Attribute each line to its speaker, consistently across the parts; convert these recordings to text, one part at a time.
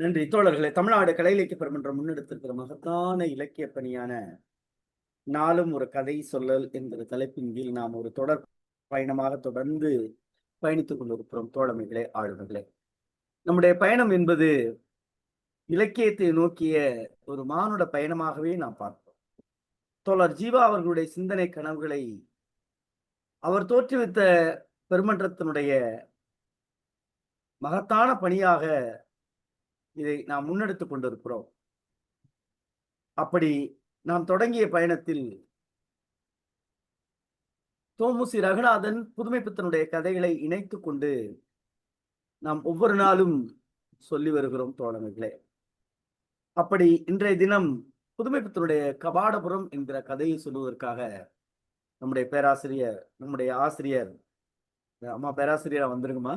Speaker 1: நன்றி தோழர்களே. தமிழ்நாடு கலை இலக்கிய பெருமன்றம் முன்னெடுத்திருக்கிற மகத்தான இலக்கிய பணியான நாளும் ஒரு கதை சொல்லல் என்கிற தலைப்பின் கீழ் நாம் ஒரு தொடர் பயணமாக தொடர்ந்து பயணித்துக் கொண்டிருக்கிறோம். தோழமைகளே, ஆளுநர்களே, நம்முடைய பயணம் என்பது இலக்கியத்தை நோக்கிய ஒரு மானுட பயணமாகவே நாம் பார்ப்போம். தோழர் ஜீவா அவர்களுடைய சிந்தனை கனவுகளை அவர் தோற்றுவித்த பெருமன்றத்தினுடைய மகத்தான பணியாக இதை நாம் முன்னெடுத்துக் கொண்டிருக்கிறோம். அப்படி நாம் தொடங்கிய பயணத்தில் தோமுசி ரகுநாதன் புதுமைப்பித்தனுடைய கதைகளை இணைத்துக் கொண்டு நாம் ஒவ்வொரு நாளும் சொல்லி வருகிறோம் தோழமைகளே. அப்படி இன்றைய தினம் புதுமைப்பித்தனுடைய கபாடபுரம் என்கிற கதையை சொல்லுவதற்காக நம்முடைய பேராசிரியர், நம்முடைய ஆசிரியர், அம்மா பேராசிரியரா வந்துருங்கம்மா,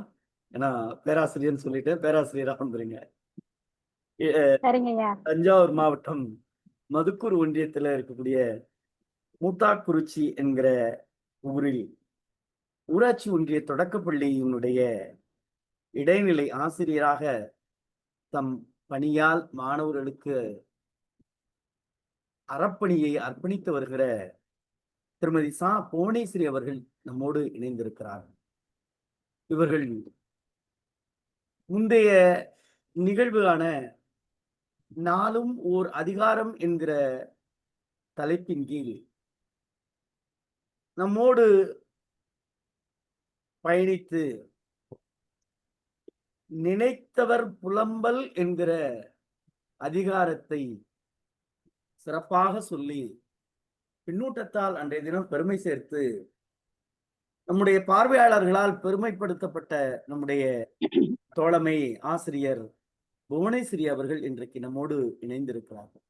Speaker 1: ஏன்னா பேராசிரியர்னு சொல்லிட்டு பேராசிரியரா வந்துருங்க. தஞ்சாவூர் மாவட்டம் மதுக்கூர் ஒன்றியத்துல இருக்கக்கூடிய மூத்தாக்குறிச்சி என்கிற ஊரில் ஊராட்சி ஒன்றிய தொடக்கப்பள்ளியினுடைய இடைநிலை ஆசிரியராக தம் பணியால் மாணவர்களுக்கு அறப்பணியை அர்ப்பணித்து வருகிற திருமதி சா புவனேஸ்வரி அவர்கள் நம்மோடு இணைந்திருக்கிறார். இவர்கள் முந்தைய நிகழ்வான நாளும் ஓர் அதிகாரம் என்கிற தலைப்பின் கீழ் நம்மோடு பயணித்து நினைத்தவர் புலம்பல் என்கிற அதிகாரத்தை சிறப்பாக சொல்லி பின்னூட்டத்தால் அன்றைய தினம் பெருமை சேர்த்து நம்முடைய பார்வையாளர்களால் பெருமைப்படுத்தப்பட்ட நம்முடைய தோழமை ஆசிரியர் புவனேஸ்வரி அவர்கள் இன்றைக்கு நம்மோடு இணைந்திருக்கிறார்கள்.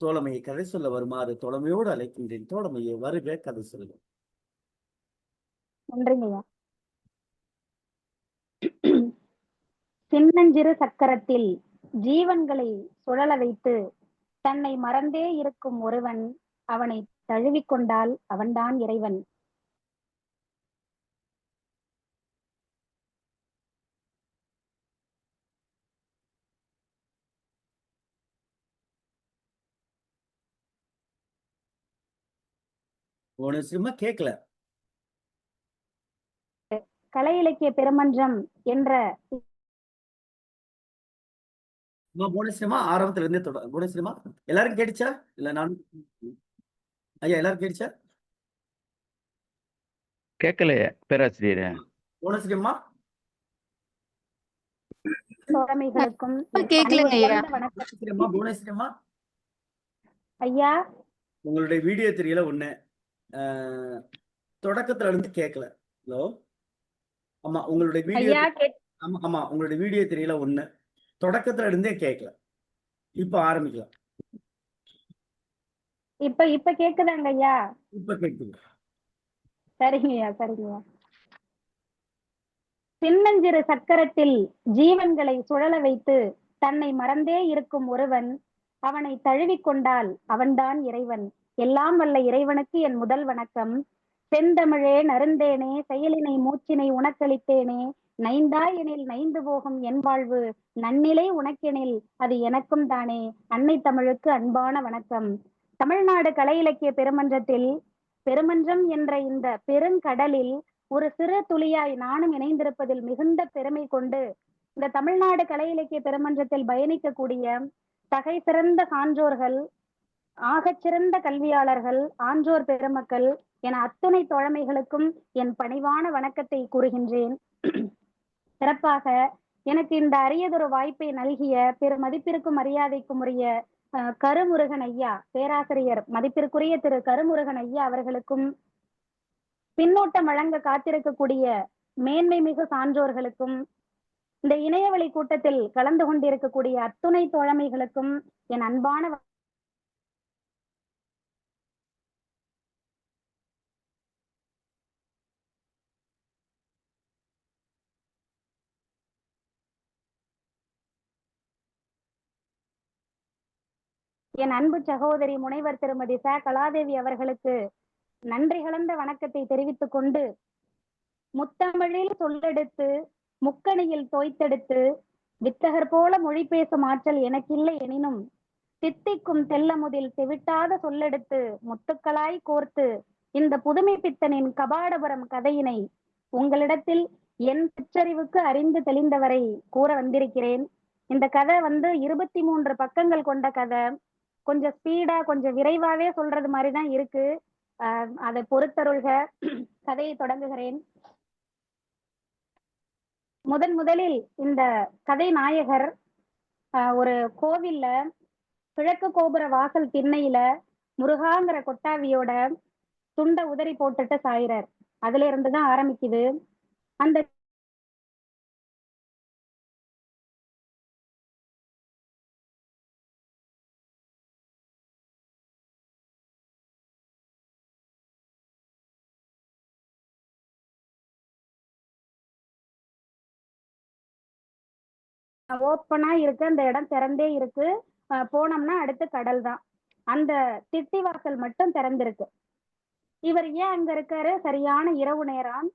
Speaker 1: தோழமையை கதை சொல்ல வருமாறு தோழமையோடு அழைக்கின்றேன். தோழமையை வருக, கதை சொல்லும்.
Speaker 2: நன்றிங்கய்யா. சின்னஞ்சிறு சக்கரத்தில் ஜீவன்களை சுழல வைத்து தன்னை மறந்தே இருக்கும் ஒருவன் அவனை தழுவிக்கொண்டால் அவன்தான் இறைவன்.
Speaker 1: கேட்கல.
Speaker 2: கலை இலக்கிய பெருமன்றம் என்ற
Speaker 1: ஆரம்பத்துல இருந்தே புவனேஸ்வரிமா எல்லாரும் கேட்டுச்சா? இல்ல நான் ஐயா எல்லாரும் கேட்டுச்சா?
Speaker 3: கேட்கலையே பேராசிரியரே.
Speaker 1: புவனேஸ்வரிமா
Speaker 2: தோழமைகளுக்கும்
Speaker 1: புவனேஸ்வரிமா
Speaker 2: ஐயா
Speaker 1: உங்களுடைய வீடியோ தெரியல ஒண்ணு, தொடக்கத்துல இருந்து கேட்கல. ஹலோ, ஆமா உங்களுடைய வீடியோ, ஆமா ஆமா உங்களுடைய வீடியோ தெரியல ஒண்ணு, தொடக்கத்துல இருந்தே கேட்கல. இப்ப ஆரம்பிக்கலாம்.
Speaker 2: இப்ப கேக்குதாங்க ஐயா?
Speaker 1: இப்ப கேக்குது.
Speaker 2: சரிங்கய்யா சரிங்கய்யா. சின்னஞ்சிறு சக்கரத்தில் ஜீவன்களை சுழல வைத்து தன்னை மறந்தே இருக்கும் ஒருவன் அவனை தழுவிக்கொண்டால் அவன்தான் இறைவன். எல்லாம் வல்ல இறைவனுக்கு என் முதல் வணக்கம். செந்தமிழே நருந்தேனே, செயலினை மூச்சினை உனக்களித்தேனே, நைந்தாய் எனில் நைந்து போகும் என் வாழ்வு, நன்னிலை உனக்கெனில் அது எனக்கும் தானே. அன்னை தமிழுக்கு அன்பான வணக்கம். தமிழ்நாடு கலை இலக்கிய பெருமன்றத்தில், பெருமன்றம் என்ற இந்த பெருங்கடலில் ஒரு சிறு துளியாய் நானும் இணைந்திருப்பதில் மிகுந்த பெருமை கொண்டு இந்த தமிழ்நாடு கலை இலக்கிய பெருமன்றத்தில் பயணிக்கக்கூடிய தகை சிறந்த சான்றோர்கள், ஆகச்சிறந்த கல்வியாளர்கள், ஆன்றோர் பெருமக்கள் என அத்துணை தோழமைகளுக்கும் என் பணிவான வணக்கத்தை கூறுகின்றேன். சிறப்பாக எனக்கு இந்த அரியதொரு வாய்ப்பை நல்கிய பெரு மதிப்பிற்கும் மரியாதைக்கும் உரிய கருமுருகன் ஐயா, பேராசிரியர் மதிப்பிற்குரிய திரு கருமுருகன் ஐயா அவர்களுக்கும், பின்னோட்டம் வழங்க காத்திருக்கக்கூடிய மேன்மை மிகு சான்றோர்களுக்கும், இந்த இணையவழி கூட்டத்தில் கலந்து கொண்டிருக்கக்கூடிய அத்துணை தோழமைகளுக்கும் என் அன்பான என் அன்பு சகோதரி முனைவர் திருமதி ச கலாதேவி அவர்களுக்கு நன்றி கலந்த வணக்கத்தை தெரிவித்துக் கொண்டு, முத்தமிழில் சொல்லெடுத்து முக்கணியில் தோய்த்தெடுத்து வித்தகர் போல மொழி பேசும் ஆற்றல் எனக்கில்லை எனினும் தித்திக்கும் தெல்லமுதில் தெவிட்டாத சொல்லெடுத்து முத்துக்களாய் கோர்த்து இந்த புதுமை பித்தனின் கபாடபுரம் கதையினை உங்களிடத்தில் என் சிற்றறிவுக்கு அறிந்து தெளிந்தவரை கூற வந்திருக்கிறேன். இந்த கதை 23 பக்கங்கள் கொண்ட கதை. கொஞ்சம் ஸ்பீடா கொஞ்சம் விரைவாவே சொல்றது மாதிரிதான் இருக்கு. அதை பொறுத்தருள்க. கதையை தொடங்குகிறேன். முதலில் இந்த கதை நாயகர் ஒரு கோவில்ல கிழக்கு கோபுர வாசல் திண்ணையில முருகாங்கிற கொட்டாவியோட துண்டை உதறி போட்டுட்டு சாயிறார். அதுல இருந்துதான் ஆரம்பிக்குது. அந்த ஓப்பனா இருக்கு. அந்த இடம் திறந்தே இருக்கு. போனோம்னா அடுத்து கடல் தான். அந்த திட்டி வாசல் மட்டும் திறந்திருக்கு. இவர் ஏன் அங்க இருக்காரு? சரியான இரவு நேரம்.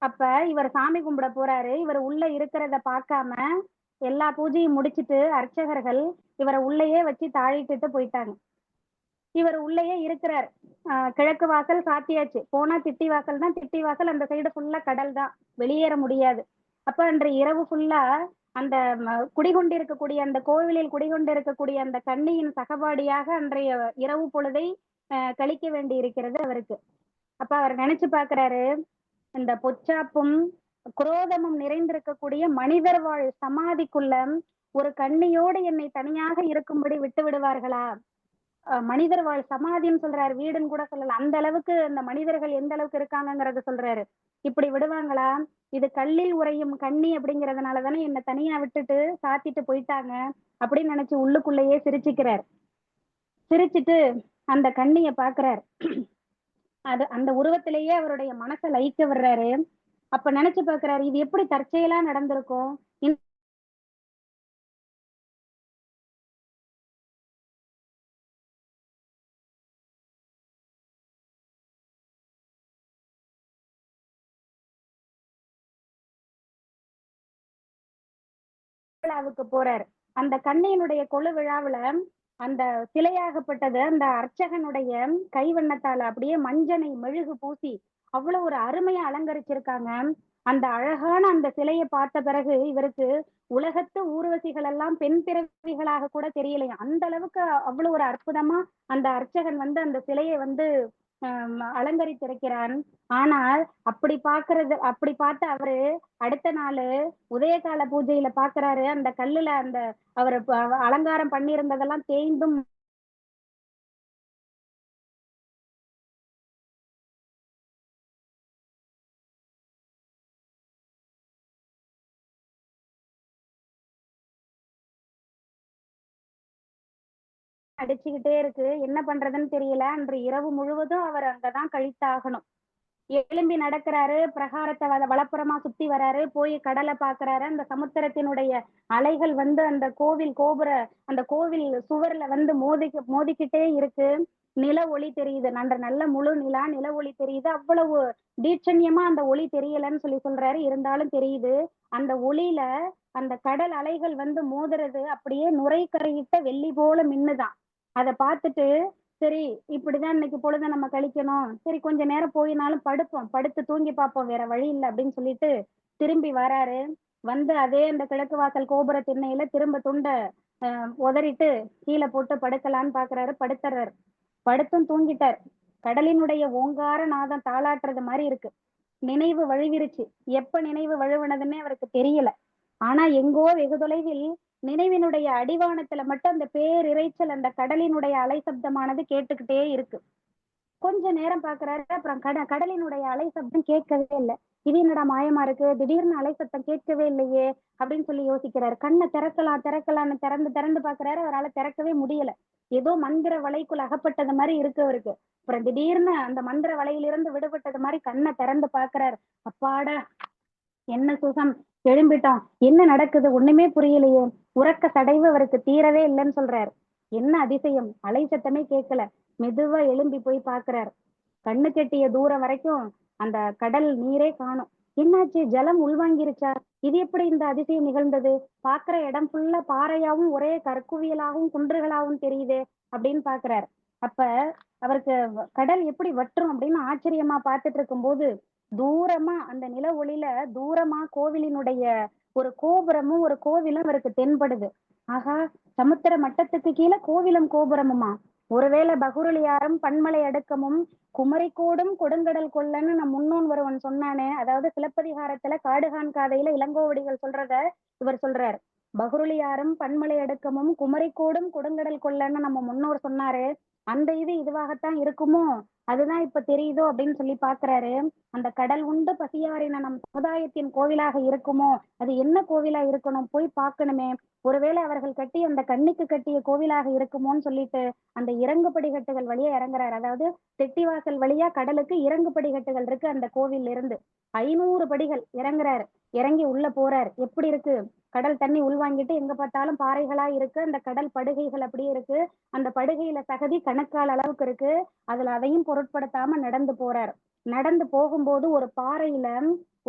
Speaker 2: அப்ப இவர் சாமி கும்பிட போறாரு. இவர் உள்ள இருக்கிறத பார்க்காம எல்லா பூஜையும் முடிச்சிட்டு அர்ச்சகர்கள் இவரை உள்ளேயே வச்சு தாழிட்டுட்டு போயிட்டாங்க. இவர் உள்ளேயே இருக்கிறார். கிழக்கு வாசல் சாத்தியாச்சு. போனா திட்டி வாசல் தான். திட்டி வாசல் அந்த சைடு ஃபுல்லா கடல் தான். வெளியேற முடியாது. அப்ப அன்றைய இரவு ஃபுல்லா அந்த குடிகொண்டிருக்கக்கூடிய அந்த கோவிலில் குடிகொண்டிருக்கக்கூடிய அந்த கன்னியின் சகபாடியாக அன்றைய இரவு பொழுதை கழிக்க வேண்டி இருக்கிறது அவருக்கு. அப்ப அவர் நினைச்சு பாக்குறாரு, இந்த பொச்சாப்பும் குரோதமும் நிறைந்திருக்கக்கூடிய மனிதர் வாழ் சமாதிக்குள்ள ஒரு கன்னியோடு என்னை தனியாக இருக்கும்படி விட்டு விடுவார்களா? மனிதர் வாழ் சமாதின்னு சொல்றாரு, வீடுன்னு கூட சொல்லல. அந்த அளவுக்கு அந்த மனிதர்கள் எந்த அளவுக்கு இருக்காங்கிறத சொல்றாரு. இப்படி விடுவாங்களா? இது கல்லில் உறையும் கண்ணி அப்படிங்கறதுனாலதானே என்னை தனியா விட்டுட்டு சாத்திட்டு போயிட்டாங்க அப்படின்னு நினைச்சு உள்ளுக்குள்ளேயே சிரிச்சுக்கிறார். சிரிச்சுட்டு அந்த கண்ணிய பாக்குறார். அது அந்த உருவத்திலேயே அவருடைய மனசை லயிக்க விடுறாரு. அப்ப நினைச்சு பாக்குறாரு, இது எப்படி தற்செயலா நடந்திருக்கும்? விழாவுக்கு போறாரு. அந்த கண்ணியினுடைய கொழு விழாவுல அந்த சிலையாகப்பட்டது அந்த அர்ச்சகனுடைய கைவண்ணத்தால அப்படியே மஞ்சனை மெழுகு பூசி அவ்வளவு ஒரு அருமையா அலங்கரிச்சிருக்காங்க. அந்த அழகான அந்த சிலையை பார்த்த பிறகு இவருக்கு உலகத்து ஊர்வசிகள் எல்லாம் பெண் பிறவிகளாக கூட தெரியலையா. அந்த அளவுக்கு அவ்வளவு ஒரு அற்புதமா அந்த அர்ச்சகன் அந்த சிலையை அலங்கரித்திருக்கிறான். ஆனால் அப்படி பார்த்த அவரு அடுத்த நாள் உதயகால பூஜையில பாக்குறாரு, அந்த கல்லுல அந்த அவர் அலங்காரம் பண்ணியிருந்ததெல்லாம் தேய்ந்தும் அடிச்சுக்கிட்டே இருக்கு. என்ன பண்றதுன்னு தெரியல. அன்று இரவு முழுவதும் அவர் அங்கதான் கழித்தாகணும். எழும்பி நடக்கிறாரு. பிரகாரத்தை வலப்புறமா சுத்தி வராரு. போய் கடலை பாக்குறாரு. அந்த சமுத்திரத்தினுடைய அலைகள் அந்த அந்த கோவில் சுவர்ல மோதிக்கிட்டே இருக்கு. நில ஒளி தெரியுது. நல்ல முழு நில ஒளி தெரியுது. அவ்வளவு தீட்சண்யமா அந்த ஒளி தெரியலன்னு சொல்றாரு. இருந்தாலும் தெரியுது. அந்த ஒளியில அந்த கடல் அலைகள் மோதுறது அப்படியே நுரைக்கரையிட்ட வெள்ளி போல மின்னுதான். அதை பார்த்துட்டு சரி, இப்படிதான் இன்னைக்கு பொழுத நம்ம கழிக்கணும். சரி, கொஞ்ச நேரம் போயினாலும் படுத்து தூங்கி பார்ப்போம், வேற வழி இல்லை அப்படின்னு சொல்லிட்டு திரும்பி வராரு. அதே அந்த கிழக்கு வாசல் கோபுர திண்ணையில திரும்ப துண்டை உதறிட்டு கீழே போட்டு படுக்கலான்னு பாக்குறாரு. படுத்துறாரு. படுத்தும் தூங்கிட்டார். கடலினுடைய ஓங்கார நாதம் தாளாட்டுறது மாதிரி இருக்கு. நினைவு வழுவிருச்சு. எப்ப நினைவு வழுவுனதுன்னே அவருக்கு தெரியல. ஆனா எங்கோ வெகு தொலைவில் நினைவினுடைய அடிவானத்துல மட்டும் அந்த பேரிரைச்சல், அந்த கடலினுடைய அலை சப்தமானது கேட்டுக்கிட்டே இருக்கு. கொஞ்ச நேரம் பாக்குறாரு. அப்புறம் கடலினுடைய அலை சப்தம் கேட்கவே இல்லை. இது என்னடா மாயமா இருக்கு, திடீர்னு அலை சத்தம் கேட்கவே இல்லையே அப்படின்னு சொல்லி யோசிக்கிறாரு. கண்ணை திறக்கலாம்னு திறந்து பாக்குறாரு. அவரால் திறக்கவே முடியல. ஏதோ மந்திர வலைக்குள் அகப்பட்டது மாதிரி இருக்கு அவருக்கு. அப்புறம் திடீர்னு அந்த மந்திர வலையிலிருந்து விடுபட்டது மாதிரி கண்ணை திறந்து பாக்குறாரு. அப்பாடா, என்ன சுகம், எழும்பிட்டோம். என்ன நடக்குது ஒண்ணுமே புரியலையே. உறக்க சடைவு அவருக்கு தீரவே இல்லைன்னு சொல்றாரு. என்ன அதிசயம், அலை சத்தமே கேட்கல. மெதுவா எழும்பி போய் பாக்குறாரு. கண்ணு கெட்டிய தூரம் வரைக்கும் அந்த கடல் நீரே காணும். என்னாச்சு? ஜலம் உள்வாங்கிருச்சா? இது எப்படி இந்த அதிசயம் நிகழ்ந்தது? பார்க்கிற இடம் ஃபுல்லா பாறையாவும், ஒரே கற்குவியலாகவும், குன்றுகளாகவும் தெரியுதே அப்படின்னு பார்க்கிறார். அப்ப அவருக்கு கடல் எப்படி வற்றும் அப்படின்னு ஆச்சரியமா பார்த்துட்டு இருக்கும்போது, தூரமா அந்த நில ஒளியில தூரமா கோவிலினுடைய ஒரு கோபுரமும், ஒரு கோவிலும் அவருக்கு தென்படுது. ஆகா! சமுத்திர மட்டத்துக்கு கீழ கோவிலும், கோபுரமுமா? ஒருவேளை பகுருளியாரும், பன்மலை அடுக்கமும், குமரிக்கோடும் கொடுங்கடல் கொள்ளன்னு நம் முன்னோன் ஒருவன் சொன்னானே, அதாவது சிலப்பதிகாரத்துல காடுகான் காதையில இளங்கோவடிகள் சொல்றத இவர் சொல்றார். பகுருளியாரும், பன்மலை அடுக்கமும், குமரிக்கோடும் கொடுங்கடல் கொள்ளன்னு நம்ம முன்னோர் சொன்னாரு. அந்த இது இதுவாகத்தான் இருக்குமோ? அதுதான் இப்ப தெரியுதோ அப்படின்னு சொல்லி பாக்குறாரு. அந்த கடல் உண்டு பசியாறின நம் சமுதாயத்தின் கோவிலாக இருக்குமோ? அது என்ன கோவிலா இருக்கணும்? போய் பார்க்கணுமே. ஒருவேளை அவர்கள் கட்டிய அந்த கன்னிக்கு கட்டிய கோவிலாக இருக்குமோன்னு சொல்லிட்டு அந்த இறங்கு படிக்கட்டுகள் வழியா இறங்குறாரு. அதாவது தெட்டிவாசல் வழியா கடலுக்கு இறங்கு படிக்கட்டுகள் இருக்கு அந்த கோவில்ல இருந்து. 500 படிகள் இறங்குறாரு. இறங்கி உள்ள போறாரு. எப்படி இருக்கு? கடல் தண்ணி உள்வாங்கிட்டு எங்க பார்த்தாலும் பாறைகளா இருக்கு. அந்த கடல் படுகைகள் அப்படியே இருக்கு. அந்த படுகையில சகதி கணக்கால் அளவுக்கு இருக்கு. அதுல அதையும் பொருட்படுத்தாம நடந்து போறார். நடந்து போகும்போது ஒரு பாறையில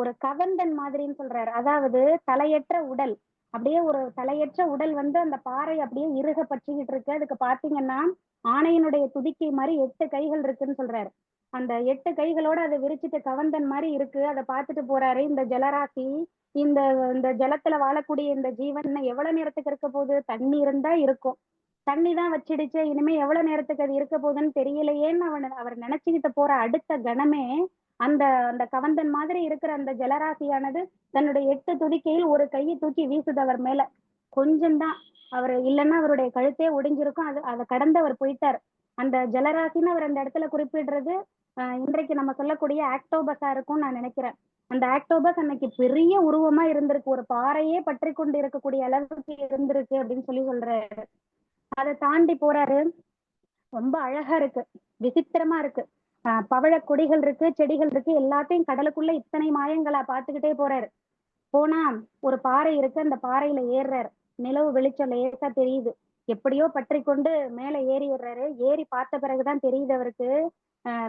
Speaker 2: ஒரு கவந்தன் மாதிரின்னு சொல்றாரு. அதாவது தலையற்ற உடல். அப்படியே ஒரு தலையற்ற உடல் வந்து அந்த பாறை அப்படியே இறுக பற்றிக்கிட்டு இருக்கு. அதுக்கு பாத்தீங்கன்னா ஆணையினுடைய துதிக்கை மாதிரி 8 கைகள் இருக்குன்னு சொல்றாரு. அந்த 8 கைகளோட அதை விரிச்சிட்டு கவந்தன் மாதிரி இருக்கு. அதை பார்த்துட்டு போறாரு. இந்த ஜலராசி, இந்த இந்த ஜலத்துல வாழக்கூடிய இந்த ஜீவன் இன்னும் எவ்வளவு நேரத்துக்கு இருக்க போகுது? தண்ணி இருந்தா இருக்கும். தண்ணி தான் வச்சிடுச்சு. இனிமே எவ்வளவு நேரத்துக்கு அது இருக்க போகுதுன்னு தெரியலையேன்னு அவர் நினைச்சுக்கிட்டு போற அடுத்த கணமே அந்த அந்த கவந்தன் மாதிரி இருக்கிற அந்த ஜலராசியானது தன்னுடைய 8 துதிக்கையில் ஒரு கையை தூக்கி வீசுது அவர் மேல. கொஞ்சம் தான். அவர் இல்லைன்னா அவருடைய கழுத்தே ஒடிஞ்சிருக்கும். அதை கடந்து அவர் போயிட்டார். அந்த ஜலராசின்னு அவர் அந்த இடத்துல குறிப்பிடுறது இன்றைக்கு நம்ம சொல்லக்கூடிய ஆக்டோபஸா இருக்கும்னு நான் நினைக்கிறேன். அந்த ஆக்டோபஸ் அன்னைக்கு பெரிய உருவமா இருந்திருக்கு. ஒரு பாறையே பற்றி கொண்டு இருக்கக்கூடிய அளவுக்கு இருந்திருக்கு அப்படின்னு சொல்லி சொல்றாரு. அதை தாண்டி போறாரு. ரொம்ப அழகா இருக்கு. விசித்திரமா இருக்கு. பவழ கொடிகள் இருக்கு, செடிகள் இருக்கு. எல்லாத்தையும் கடலுக்குள்ள இத்தனை மாயங்களா பார்த்துக்கிட்டே போறாரு. போனா ஒரு பாறை இருக்கு. அந்த பாறையில ஏறுறாரு. நிலவு வெளிச்சம் லேசா தெரியுது. எப்படியோ பற்றி கொண்டு மேல ஏறிடுறாரு. ஏறி பார்த்த பிறகுதான் தெரியுது அவருக்கு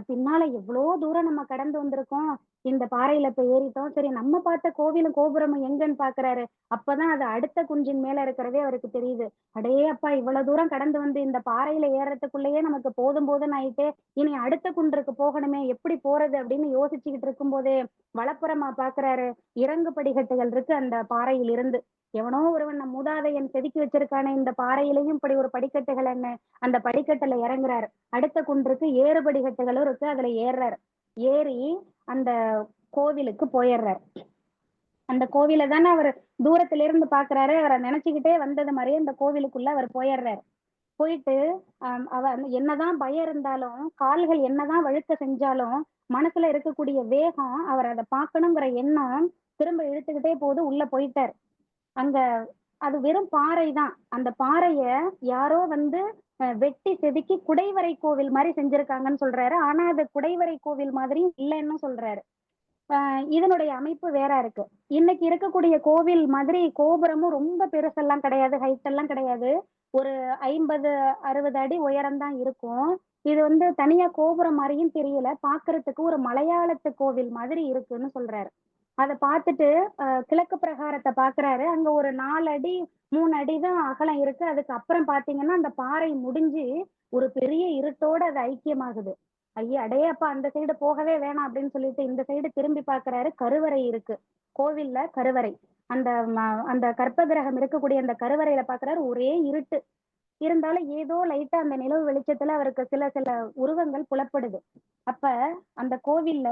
Speaker 2: பின்னால எவ்வளோ தூரம் நம்ம கடந்து வந்திருக்கோம். இந்த பாறையில இப்ப ஏறிட்டோம். சரி நம்ம பார்த்த கோவிலும் கோபுரமும் எங்கன்னு பாக்குறாரு. அப்பதான் அது அடுத்த குன்றின் மேல இருக்கிறதே அவருக்கு தெரியுது. அடே அப்பா, இவ்வளவு தூரம் கடந்து வந்து இந்த பாறையில ஏறதுக்குள்ளேயே நமக்கு போதும் போதும்னு ஆயிட்டு இனி அடுத்த குன்றுக்கு போகணுமே, எப்படி போறது அப்படின்னு யோசிச்சுக்கிட்டு இருக்கும் போதே வலப்புறமா பாக்குறாரு. இறங்கு படிக்கட்டுகள் இருக்கு அந்த பாறையில் இருந்து. எவனோ ஒருவன் நம் மூதாதையன் செதுக்கி வச்சிருக்கானே இந்த பாறையிலையும் இப்படி ஒரு படிக்கட்டுகள் என்ன. அந்த படிக்கட்டுல இறங்குறாரு. அடுத்த குன்றுக்கு ஏறு படிக்கட்டுகளும் இருக்கு. அதுல ஏறுறாரு. ஏறி அந்த கோவிலுக்கு போயிடுறாரு. அந்த கோவிலை தானே அவர் தூரத்துல இருந்து பாக்குறாரு. அவரை நினைச்சுக்கிட்டே வந்தது மாதிரியே அந்த கோவிலுக்குள்ள அவர் போயிடுறாரு. போயிட்டு என்னதான் பயம் இருந்தாலும், கால்கள் என்னதான் வழுக்க செஞ்சாலும், மனசுல இருக்கக்கூடிய வேகம், அவர் அதை பார்க்கணுங்கிற எண்ணம் திரும்ப இழுத்துக்கிட்டே போது. உள்ள போயிட்டார். அங்க அது வெறும் பாறை தான். அந்த பாறைய யாரோ வந்து வெட்டி செதுக்கி குடைவரை கோவில் மாதிரி செஞ்சிருக்காங்கன்னு சொல்றாரு. ஆனா அது குடைவரை கோவில் மாதிரி இல்லைன்னு சொல்றாரு. இதனுடைய அமைப்பு வேற இருக்கு. இன்னைக்கு இருக்கக்கூடிய கோவில் மாதிரி கோபுரமும் ரொம்ப பெருசெல்லாம் கிடையாது. ஹைட் எல்லாம் கிடையாது. ஒரு 50, 60 அடி உயரம் தான் இருக்கும். இது வந்து தனியா கோபுரம் மாதிரியும் தெரியல. பாக்குறதுக்கு ஒரு மலையாளத்து கோவில் மாதிரி இருக்குன்னு சொல்றாரு. அத பார்த்துட்டு கிழக்கு பிரகாரத்தை பாக்குறாரு. அங்க ஒரு 4 அடி 3 அடி தான் அகலம் இருக்கு. அதுக்கு அப்புறம் பாத்தீங்கன்னா அந்த பாறை முடிஞ்சு ஒரு பெரிய இருட்டோட அது ஐக்கியமாகுது. ஐயா அடையப்பா, அந்த சைடு போகவே வேணாம் அப்படின்னு சொல்லிட்டு இந்த சைடு திரும்பி பாக்குறாரு. கருவறை இருக்கு. கோவில்ல கருவறை. அந்த அந்த கற்ப கிரகம் இருக்கக்கூடிய அந்த கருவறையில பாக்குறாரு. ஒரே இருட்டு. இருந்தாலும் ஏதோ லைட்டா அந்த நிலவு வெளிச்சத்துல அவருக்கு சில சில உருவங்கள் புலப்படுது. அப்ப அந்த கோவில்ல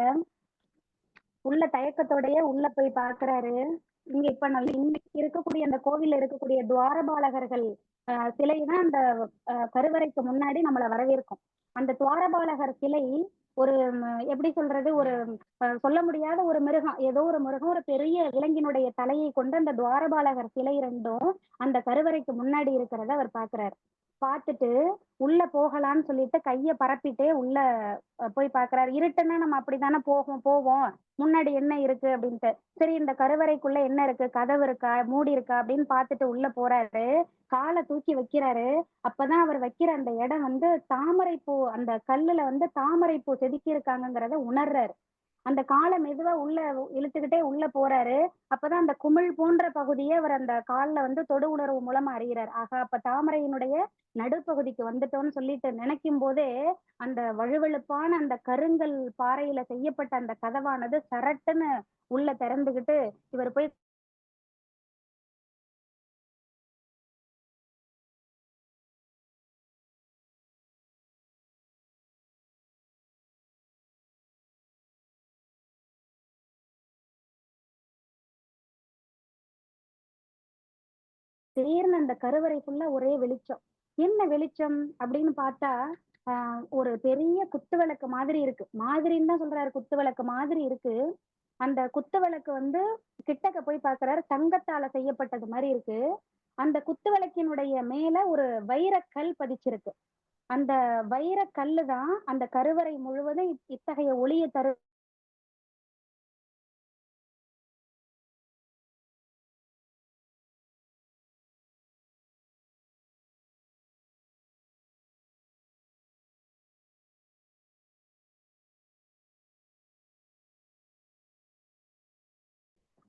Speaker 2: உள்ள தயக்கத்தோடயே உள்ள போய் பாக்குறாரு. இங்க இப்ப இன்னைக்கு இருக்கக்கூடிய அந்த கோவில்ல இருக்கக்கூடிய துவாரபாலகர்கள் சிலைதான் அந்த கருவறைக்கு முன்னாடி நம்மள வரவேற்கும். அந்த துவாரபாலகர் சிலை ஒரு எப்படி சொல்றது, ஒரு சொல்ல முடியாத ஒரு மிருகம். ஏதோ ஒரு மிருகம் ஒரு பெரிய விலங்கினுடைய தலையை கொண்டு அந்த துவாரபாலகர் சிலை 2ம் அந்த கருவறைக்கு முன்னாடி இருக்கிறத அவர் பாக்குறாரு. பார்த்துட்டு உள்ள போகலான்னு சொல்லிட்டு கைய பரப்பிட்டே உள்ள போய் பாக்குறாரு. இருட்டுன்னா நம்ம அப்படித்தானே போவோம். முன்னாடி என்ன இருக்கு அப்படின்ட்டு. சரி இந்த கருவறைக்குள்ள என்ன இருக்கு, கதவு இருக்கா, மூடி இருக்கா அப்படின்னு பார்த்துட்டு உள்ள போறாரு. காலை தூக்கி வைக்கிறாரு. அப்பதான் அவர் வைக்கிற அந்த இடம் வந்து தாமரைப்பூ, அந்த கல்லுல வந்து தாமரைப்பூ செதுக்கி இருக்காங்கிறத உணர்றாரு. அந்த காலை மெதுவா உள்ள இழுத்துக்கிட்டே உள்ள போறாரு. அப்பதான் அந்த குமிழ் போன்ற பகுதியை அவர் அந்த கால்ல வந்து தொடு உணர்வு மூலமா அறிகிறார். ஆகா, அப்ப தாமரையினுடைய நடுப்பகுதிக்கு வந்துட்டோம்னு சொல்லிட்டு நினைக்கும் போதே அந்த வழுவழுப்பான அந்த கருங்கல் பாறையில செய்யப்பட்ட அந்த கதவானது சரட்டுன்னு உள்ள திறந்துகிட்டு இவர் போய் திடீர்னு அந்த கருவறை ஃபுல்லா ஒரே வெளிச்சம். என்ன வெளிச்சம் அப்படின்னு பார்த்தா, ஒரு பெரிய குத்துவிளக்கு மாதிரி இருக்கு. மாதிரின்னு தான் சொல்றாரு. குத்துவிளக்கு மாதிரி இருக்கு. அந்த குத்துவிளக்கு வந்து கிட்டக்க போய் பார்க்கிறாரு. தங்கத்தால செய்யப்பட்டது மாரி இருக்கு. அந்த குத்துவிளக்கினுடைய மேல ஒரு வைரக்கல் பதிச்சிருக்கு. அந்த வைரக்கல்லு தான் அந்த கருவறை முழுவதும் இத்தகைய ஒளிய தரு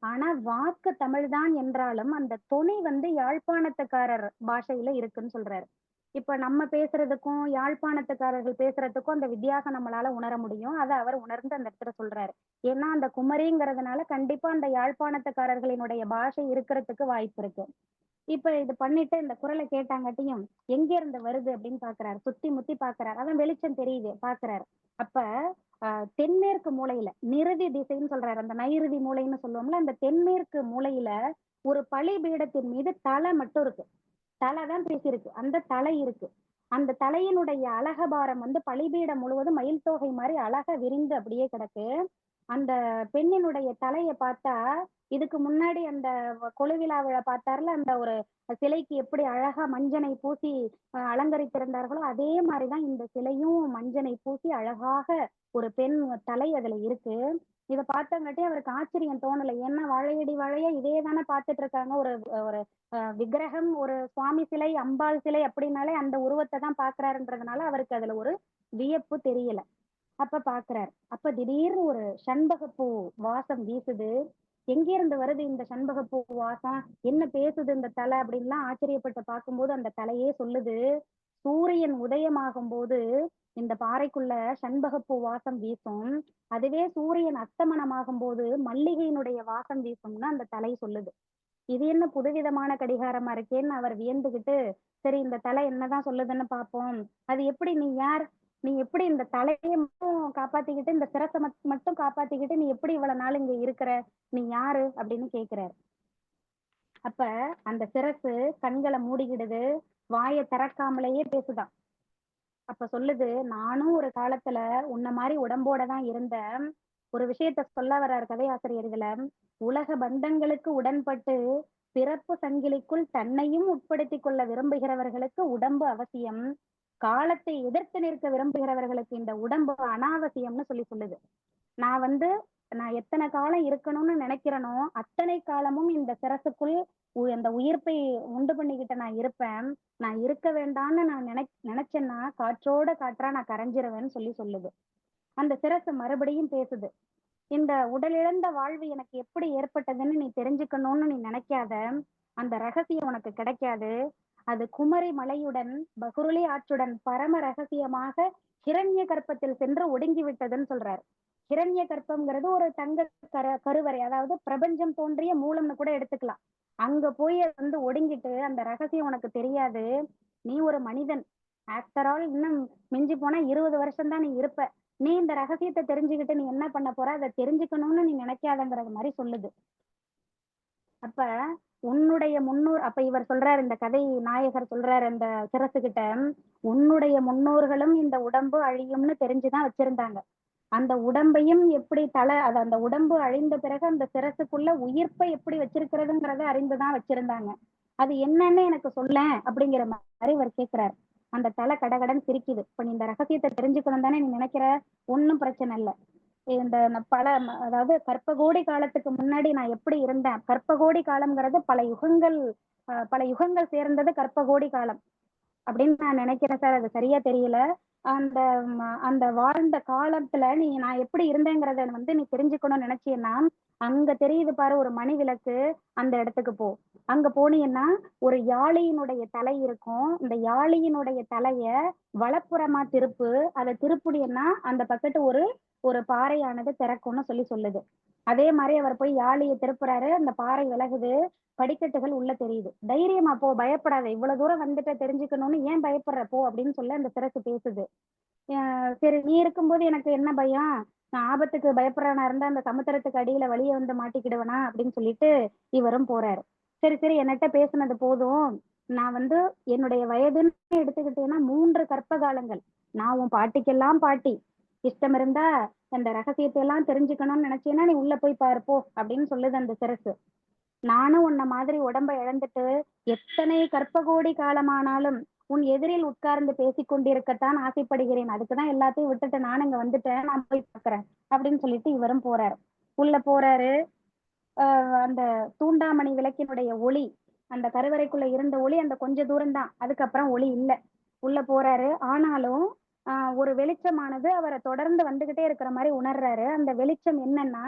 Speaker 2: ஆனா வாக்கு தமிழ்தான் என்றாலும், அந்த தொனி வந்து யாழ்ப்பாணத்துக்காரர் பாஷையில இருக்குன்னு சொல்றாரு. இப்ப நம்ம பேசுறதுக்கும், யாழ்ப்பாணத்துக்காரர்கள் பேசுறதுக்கும் அந்த வித்தியாசம் நம்மளால உணர முடியும். அத அவர் உணர்ந்து அந்த இடத்துல சொல்றாரு. ஏன்னா, அந்த குமரிங்கிறதுனால கண்டிப்பா அந்த யாழ்ப்பாணத்துக்காரர்களினுடைய பாஷை இருக்கிறதுக்கு வாய்ப்பு இருக்கு. இப்ப இது பண்ணிட்டு இந்த குரல கேட்டாங்காட்டியும், எங்க இருந்து வருது அப்படின்னு பார்க்கிறாரு. சுத்தி முத்தி பார்க்கிறாரு. அதான் வெளிச்சம் தெரியுது பார்க்கிறாரு. அப்ப தென்மேற்கு மூலையில நிருதி திசைன்னு சொல்றாரு. அந்த நைருதி மூலைன்னு சொல்லுவோம்ல, அந்த தென்மேற்கு மூலையில ஒரு பலிபீடத்தின் மீது தலை மட்டும் இருக்கு. தலை தான் பேசியிருக்கு. அந்த தலை இருக்கு. அந்த தலையினுடைய அழகபாரம் வந்து பலிபீடம் முழுவதும் மயில் தோகை மாரி அழகா விரிந்து அப்படியே கிடக்கு. அந்த பெண்ணினுடைய தலைய பார்த்தா, இதுக்கு முன்னாடி அந்த கொலுவிழா பார்த்தார்ல, அந்த ஒரு சிலைக்கு எப்படி அழகா மஞ்சனை பூசி அலங்கரித்திருந்தார்களோ, அதே மாரி தான் இந்த சிலையும் மஞ்சனை பூசி அழகாக ஒரு பெண் தலை அதுல இருக்கு. இத பார்த்தங்காட்டி அவருக்கு ஆச்சரியம் தோணல. ஏன்னா வாழையடி வாழையா இதே தானே பார்த்துட்டு இருக்காங்க. ஒரு ஒரு விக்கிரகம், ஒரு சுவாமி சிலை, அம்பாள் சிலை அப்படின்னாலே அந்த உருவத்த தான் பார்க்கிறாருன்றதுனால அவருக்கு அதுல ஒரு வியப்பு தெரியல. அப்ப பார்க்கிறார். அப்ப திடீர்னு ஒரு சண்பகப்பூ வாசம் வீசுது. எங்கேருந்து வருது இந்த சண்பகப்பூ வாசம்? என்ன பேசுது இந்த தலை? அப்படின்லாம் ஆச்சரியப்பட்டு பார்க்கும்போது அந்த தலையே சொல்லுது. சூரியன் உதயமாகும்போது இந்த பாறைக்குள்ள சண்பகப்பூ வாசம் வீசும். அதுவே சூரியன் அஸ்தமனமாகும்போது மல்லிகையினுடைய வாசம் வீசும்னு அந்த தலை சொல்லுது. இது என்ன புதுவிதமான கடிகாரமா இருக்கேன்னு அவர் வியந்துகிட்டு, சரி இந்த தலை என்னதான் சொல்லுதுன்னு பார்ப்போம். அது எப்படி நீ யார்? நீ எப்படி இந்த தலைய மட்டும் காப்பாத்திக்கிட்டு, இந்த சிரச மட்டும் காப்பாத்திக்கிட்டு, நீ எப்படி இவ்வளவு நாள் இங்க இருக்கிற? நீ யாரு? அப்படின்னு கேட்கிறாரு. அப்ப அந்த சிரசு கண்கள மூடிக்கிடுது. வாய திறக்காமலேயே பேசுதாம். அப்ப சொல்லுது, நானும் ஒரு காலத்துல உன்ன மாரி உடம்போட தான் இருந்தேன். ஒரு விஷயத்த சொல்ல வர்றாரு கதையாசிரியர் இதுல. உலக பந்தங்களுக்கு உடன்பட்டு பிறப்பு சங்கிலிக்குள் தன்னையும் உட்படுத்திக் கொள்ள விரும்புகிறவர்களுக்கு உடம்பு அவசியம். காலத்தை எதிர்த்து நிற்க விரும்புகிறவர்களுக்கு இந்த உடம்பு அனாவசியம்னு சொல்லுது. நான் வந்து நான் எத்தனை காலம் இருக்கணும்னு நினைக்கிறேனோ அத்தனை காலமும் இந்த சிரசுக்குள் அந்த உயிர்ப்பை உண்டு பண்ணிக்கிட்டு நான் இருப்பேன். நான் இருக்க வேண்டாம்னு நான் நினைச்சேன்னா காற்றோட காற்றா நான் கரைஞ்சிருவேன்னு சொல்லுது. அந்த சிரசு மறுபடியும் பேசுது. இந்த உடலிழந்த வாழ்வு எனக்கு எப்படி ஏற்பட்டதுன்னு நீ தெரிஞ்சுக்கணும்னு நீ நினைக்காத. அந்த ரகசியம் உனக்கு கிடைக்காது. அது குமரி மலையுடன் பகுருளி ஆற்றுடன் பரம ரகசியமாக ஹிரண்ய கர்ப்பத்தில் சென்று ஒடுங்கி விட்டதுன்னு சொல்றாரு. ஹிரண்ய கர்ப்பம்ங்கிறது ஒரு தங்க கருவறை, அதாவது பிரபஞ்சம் தோன்றிய மூலம்னு கூட எடுத்துக்கலாம். அங்க போய் வந்து ஒடுங்கிட்டு அந்த ரகசியம் உனக்கு தெரியாது. நீ ஒரு மனிதன். ஆஃப்டர் ஆல் இன்னும் மிஞ்சி போனா 20 வருஷம் தான் நீ இருப்ப. நீ இந்த ரகசியத்தை தெரிஞ்சுக்கிட்டு நீ என்ன பண்ண போற? அதை தெரிஞ்சுக்கணும்னு நீ நினைக்காதங்கிறது மாதிரி சொல்லுது. அப்ப உன்னுடைய முன்னோர், அப்ப இவர் சொல்றாரு, இந்த கதை நாயகர் சொல்றாரு அந்த சிரசுகிட்ட, உன்னுடைய முன்னோர்களும் இந்த உடம்பு அழியும்னு தெரிஞ்சுதான் வச்சிருந்தாங்க. அந்த உடம்பையும் எப்படி அது அந்த உடம்பு அழிந்த பிறகு அந்த சிரசுக்குள்ள உயிர்ப்பை எப்படி வச்சிருக்கிறதுங்கிறத அறிந்துதான் வச்சிருந்தாங்க. அது என்னன்னு எனக்கு சொல்லேன் அப்படிங்கிற மாதிரி இவர் கேட்கிறாரு. அந்த தலை கடகடன்னு சிரிக்குது. இப்ப நீ இந்த ரகசியத்தை தெரிஞ்சுக்கணும் தானே நீ நினைக்கிற? ஒண்ணும் பிரச்சனை இல்லை. இந்த அதாவது கற்பகோடி காலத்துக்கு முன்னாடி நான் எப்படி இருந்தேன்? கற்பகோடி காலம்ங்கிறது பல யுகங்கள் சேர்ந்தது கற்பகோடி காலம் அப்படின்னு நான் நினைக்கிறேன் சார். அது சரியா தெரியல. அந்த அந்த வாழ்ந்த காலத்துல நான் எப்படி இருந்தேங்கிறத நீ தெரிஞ்சுக்கணும்னு நினைச்சீன்னா, அங்க தெரியுது பாரு ஒரு மணி விளக்கு, அந்த இடத்துக்கு போ. அங்க போனீன்னா ஒரு யாளியினுடைய தலை இருக்கும். இந்த யாளியினுடைய தலைய வலப்புறமா திருப்பு. அத திருப்புனீன்னா அந்த பக்கத்து ஒரு ஒரு பாறையானது திறக்கும்னு சொல்லுது. அதே மாரி அவர் போய் யாழிய திருப்புறாரு. அந்த பாறை விலகுது. படிக்கட்டுகள் உள்ள தெரியுது. தைரியமா போ, பயப்படாத. இவ்வளவு தூரம் வந்துட்ட தெரிஞ்சுக்கணும்னு ஏன் பயப்படுற போ அப்படின்னு அந்த சிரசு பேசுது. சரி நீ இருக்கும்போது எனக்கு என்ன பயம்? நான் ஆபத்துக்கு பயப்படுறவனா இருந்தா அந்த சமுத்திரத்துக்கு அடியில வழிய வந்து மாட்டிக்கிடுவனா அப்படின்னு சொல்லிட்டு இவரும் போறாரு. சரி சரி என்னட்ட பேசுனது போதும். நான் என்னுடைய வயதுன்னு எடுத்துக்கிட்டேன்னா 3 கற்ப காலங்கள். நான் உன் பாட்டிக்கெல்லாம் பாட்டி. இஷ்டம் இருந்தா அந்த ரகசியத்தை எல்லாம் தெரிஞ்சுக்கணும்னு நினைச்சேன்னா நீ உள்ள போய் பாரு போ அப்படின்னு சொல்லுது அந்த சிரசு. நானும் உன்ன மாதிரி உடம்ப இழந்துட்டு எத்தனை கற்ப கோடி காலமானாலும் உன் எதிரில் உட்கார்ந்து பேசிக் கொண்டிருக்கத்தான் ஆசைப்படுகிறேன். அதுக்குதான் எல்லாத்தையும் விட்டுட்டு நானும் இங்க வந்துட்டேன். நான் போய் பார்க்கிறேன் அப்படின்னு சொல்லிட்டு இவரும் போறாரு. உள்ள போறாரு. அந்த தூண்டாமணி விளக்கினுடைய ஒளி, அந்த கருவறைக்குள்ள இருந்த ஒளி அந்த கொஞ்ச தூரம் தான். அதுக்கப்புறம் ஒளி இல்ல. உள்ள போறாரு. ஆனாலும் ஒரு வெளிச்சமானது அவரை தொடர்ந்து வந்துகிட்டே இருக்கிற மாதிரி உணர்றாரு. அந்த வெளிச்சம் என்னன்னா,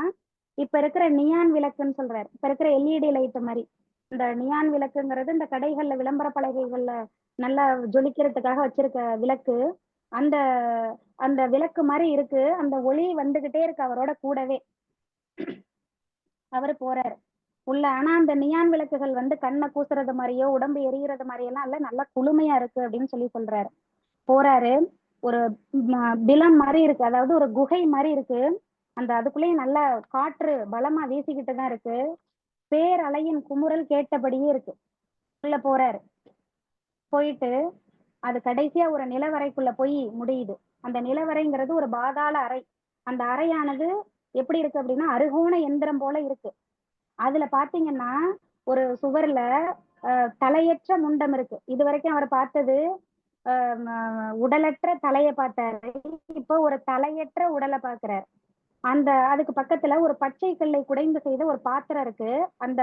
Speaker 2: இப்ப இருக்கிற நியான் விளக்குன்னு சொல்றாரு. இப்ப இருக்கிற எல்இடி லைட் மாதிரி. இந்த நியான் விளக்குங்கிறது இந்த கடைகள்ல விளம்பர பலகைகள்ல நல்லா ஜொலிக்கிறதுக்காக வச்சிருக்க விளக்கு. அந்த அந்த விளக்கு மாதிரி இருக்கு. அந்த ஒளி வந்துகிட்டே இருக்கு அவரோட கூடவே. அவரு போறாரு உள்ள. ஆனா அந்த நியான் விளக்குகள் கண்ணை கூசுறது மாதிரியோ உடம்பு எரியிறது மாதிரியெல்லாம் இல்ல, நல்லா குளுமையா இருக்கு அப்படின்னு சொல்றாரு. போறாரு. ஒரு பிலம் மாதிரி இருக்கு, அதாவது ஒரு குகை மாதிரி இருக்கு. அந்த அதுக்குள்ளேயும் நல்லா காற்று பலமா வீசிக்கிட்டு தான் இருக்கு. பேரலையின் குமுறல் கேட்டபடியே இருக்கு. உள்ள போறாரு. போயிட்டு அது கடைசியா ஒரு நிலவறைக்குள்ள போய் முடியுது. அந்த நிலவறைங்கிறது ஒரு பாதாள அறை. அந்த அறையானது எப்படி இருக்கு அப்படின்னா அறுகோண எந்திரம் போல இருக்கு. அதுல பாத்தீங்கன்னா ஒரு சுவர்ல தலையற்ற முண்டம் இருக்கு. இது வரைக்கும் அவர் பார்த்தது உடலற்ற தலைய பார்த்தாரு. இப்போ ஒரு தலையற்ற உடலை பார்க்கிறார். அதுக்கு பக்கத்துல ஒரு பச்சை கல்லை குடைந்து செய்த ஒரு பாத்திரம் இருக்கு. அந்த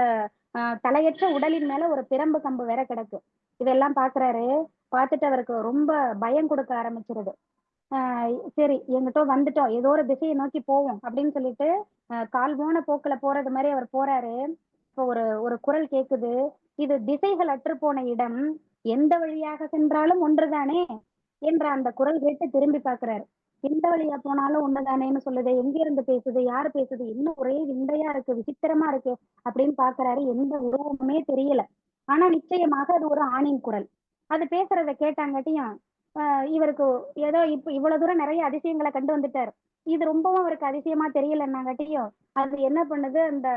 Speaker 2: தலையற்ற உடலின் மேல ஒரு பிரம்பு கம்பு வேற கிடக்கு. இதெல்லாம் பாக்குறாரு. பார்த்துட்டு அவருக்கு ரொம்ப பயம் கொடுக்க ஆரம்பிச்சிருது. சரி எங்கிட்ட வந்துட்டோம், ஏதோ ஒரு திசையை நோக்கி போவோம் அப்படின்னு சொல்லிட்டு கால் போன போக்குல போறது மாதிரி அவர் போறாரு. இப்போ ஒரு ஒரு குரல் கேக்குது. இது திசைகள் அற்று போன இடம், எந்த வழியாக சென்றாலும் ஒன்றுதானே என்ற அந்த குரல் கேட்டு திரும்பி பாக்குறாரு. எந்த வழியா போனாலும் ஒண்ணுதானேன்னு சொல்லுது. எங்க இருந்து பேசுது, யாரு பேசுது, இன்னும் ஒரே விந்தையா இருக்கு, விசித்திரமா இருக்கு அப்படின்னு பாக்குறாரு. எந்த உருவமுமே தெரியல. ஆனா நிச்சயமாக அது ஒரு ஆணின் குரல். அது பேசுறத கேட்டாங்காட்டியும் இவருக்கு ஏதோ இப்ப இவ்வளவு தூரம் நிறைய அதிசயங்களை கண்டு வந்துட்டாரு. இது ரொம்பவும் அவருக்கு அதிசயமா தெரியலன்னாங்காட்டியும் அது என்ன பண்ணுது, அந்த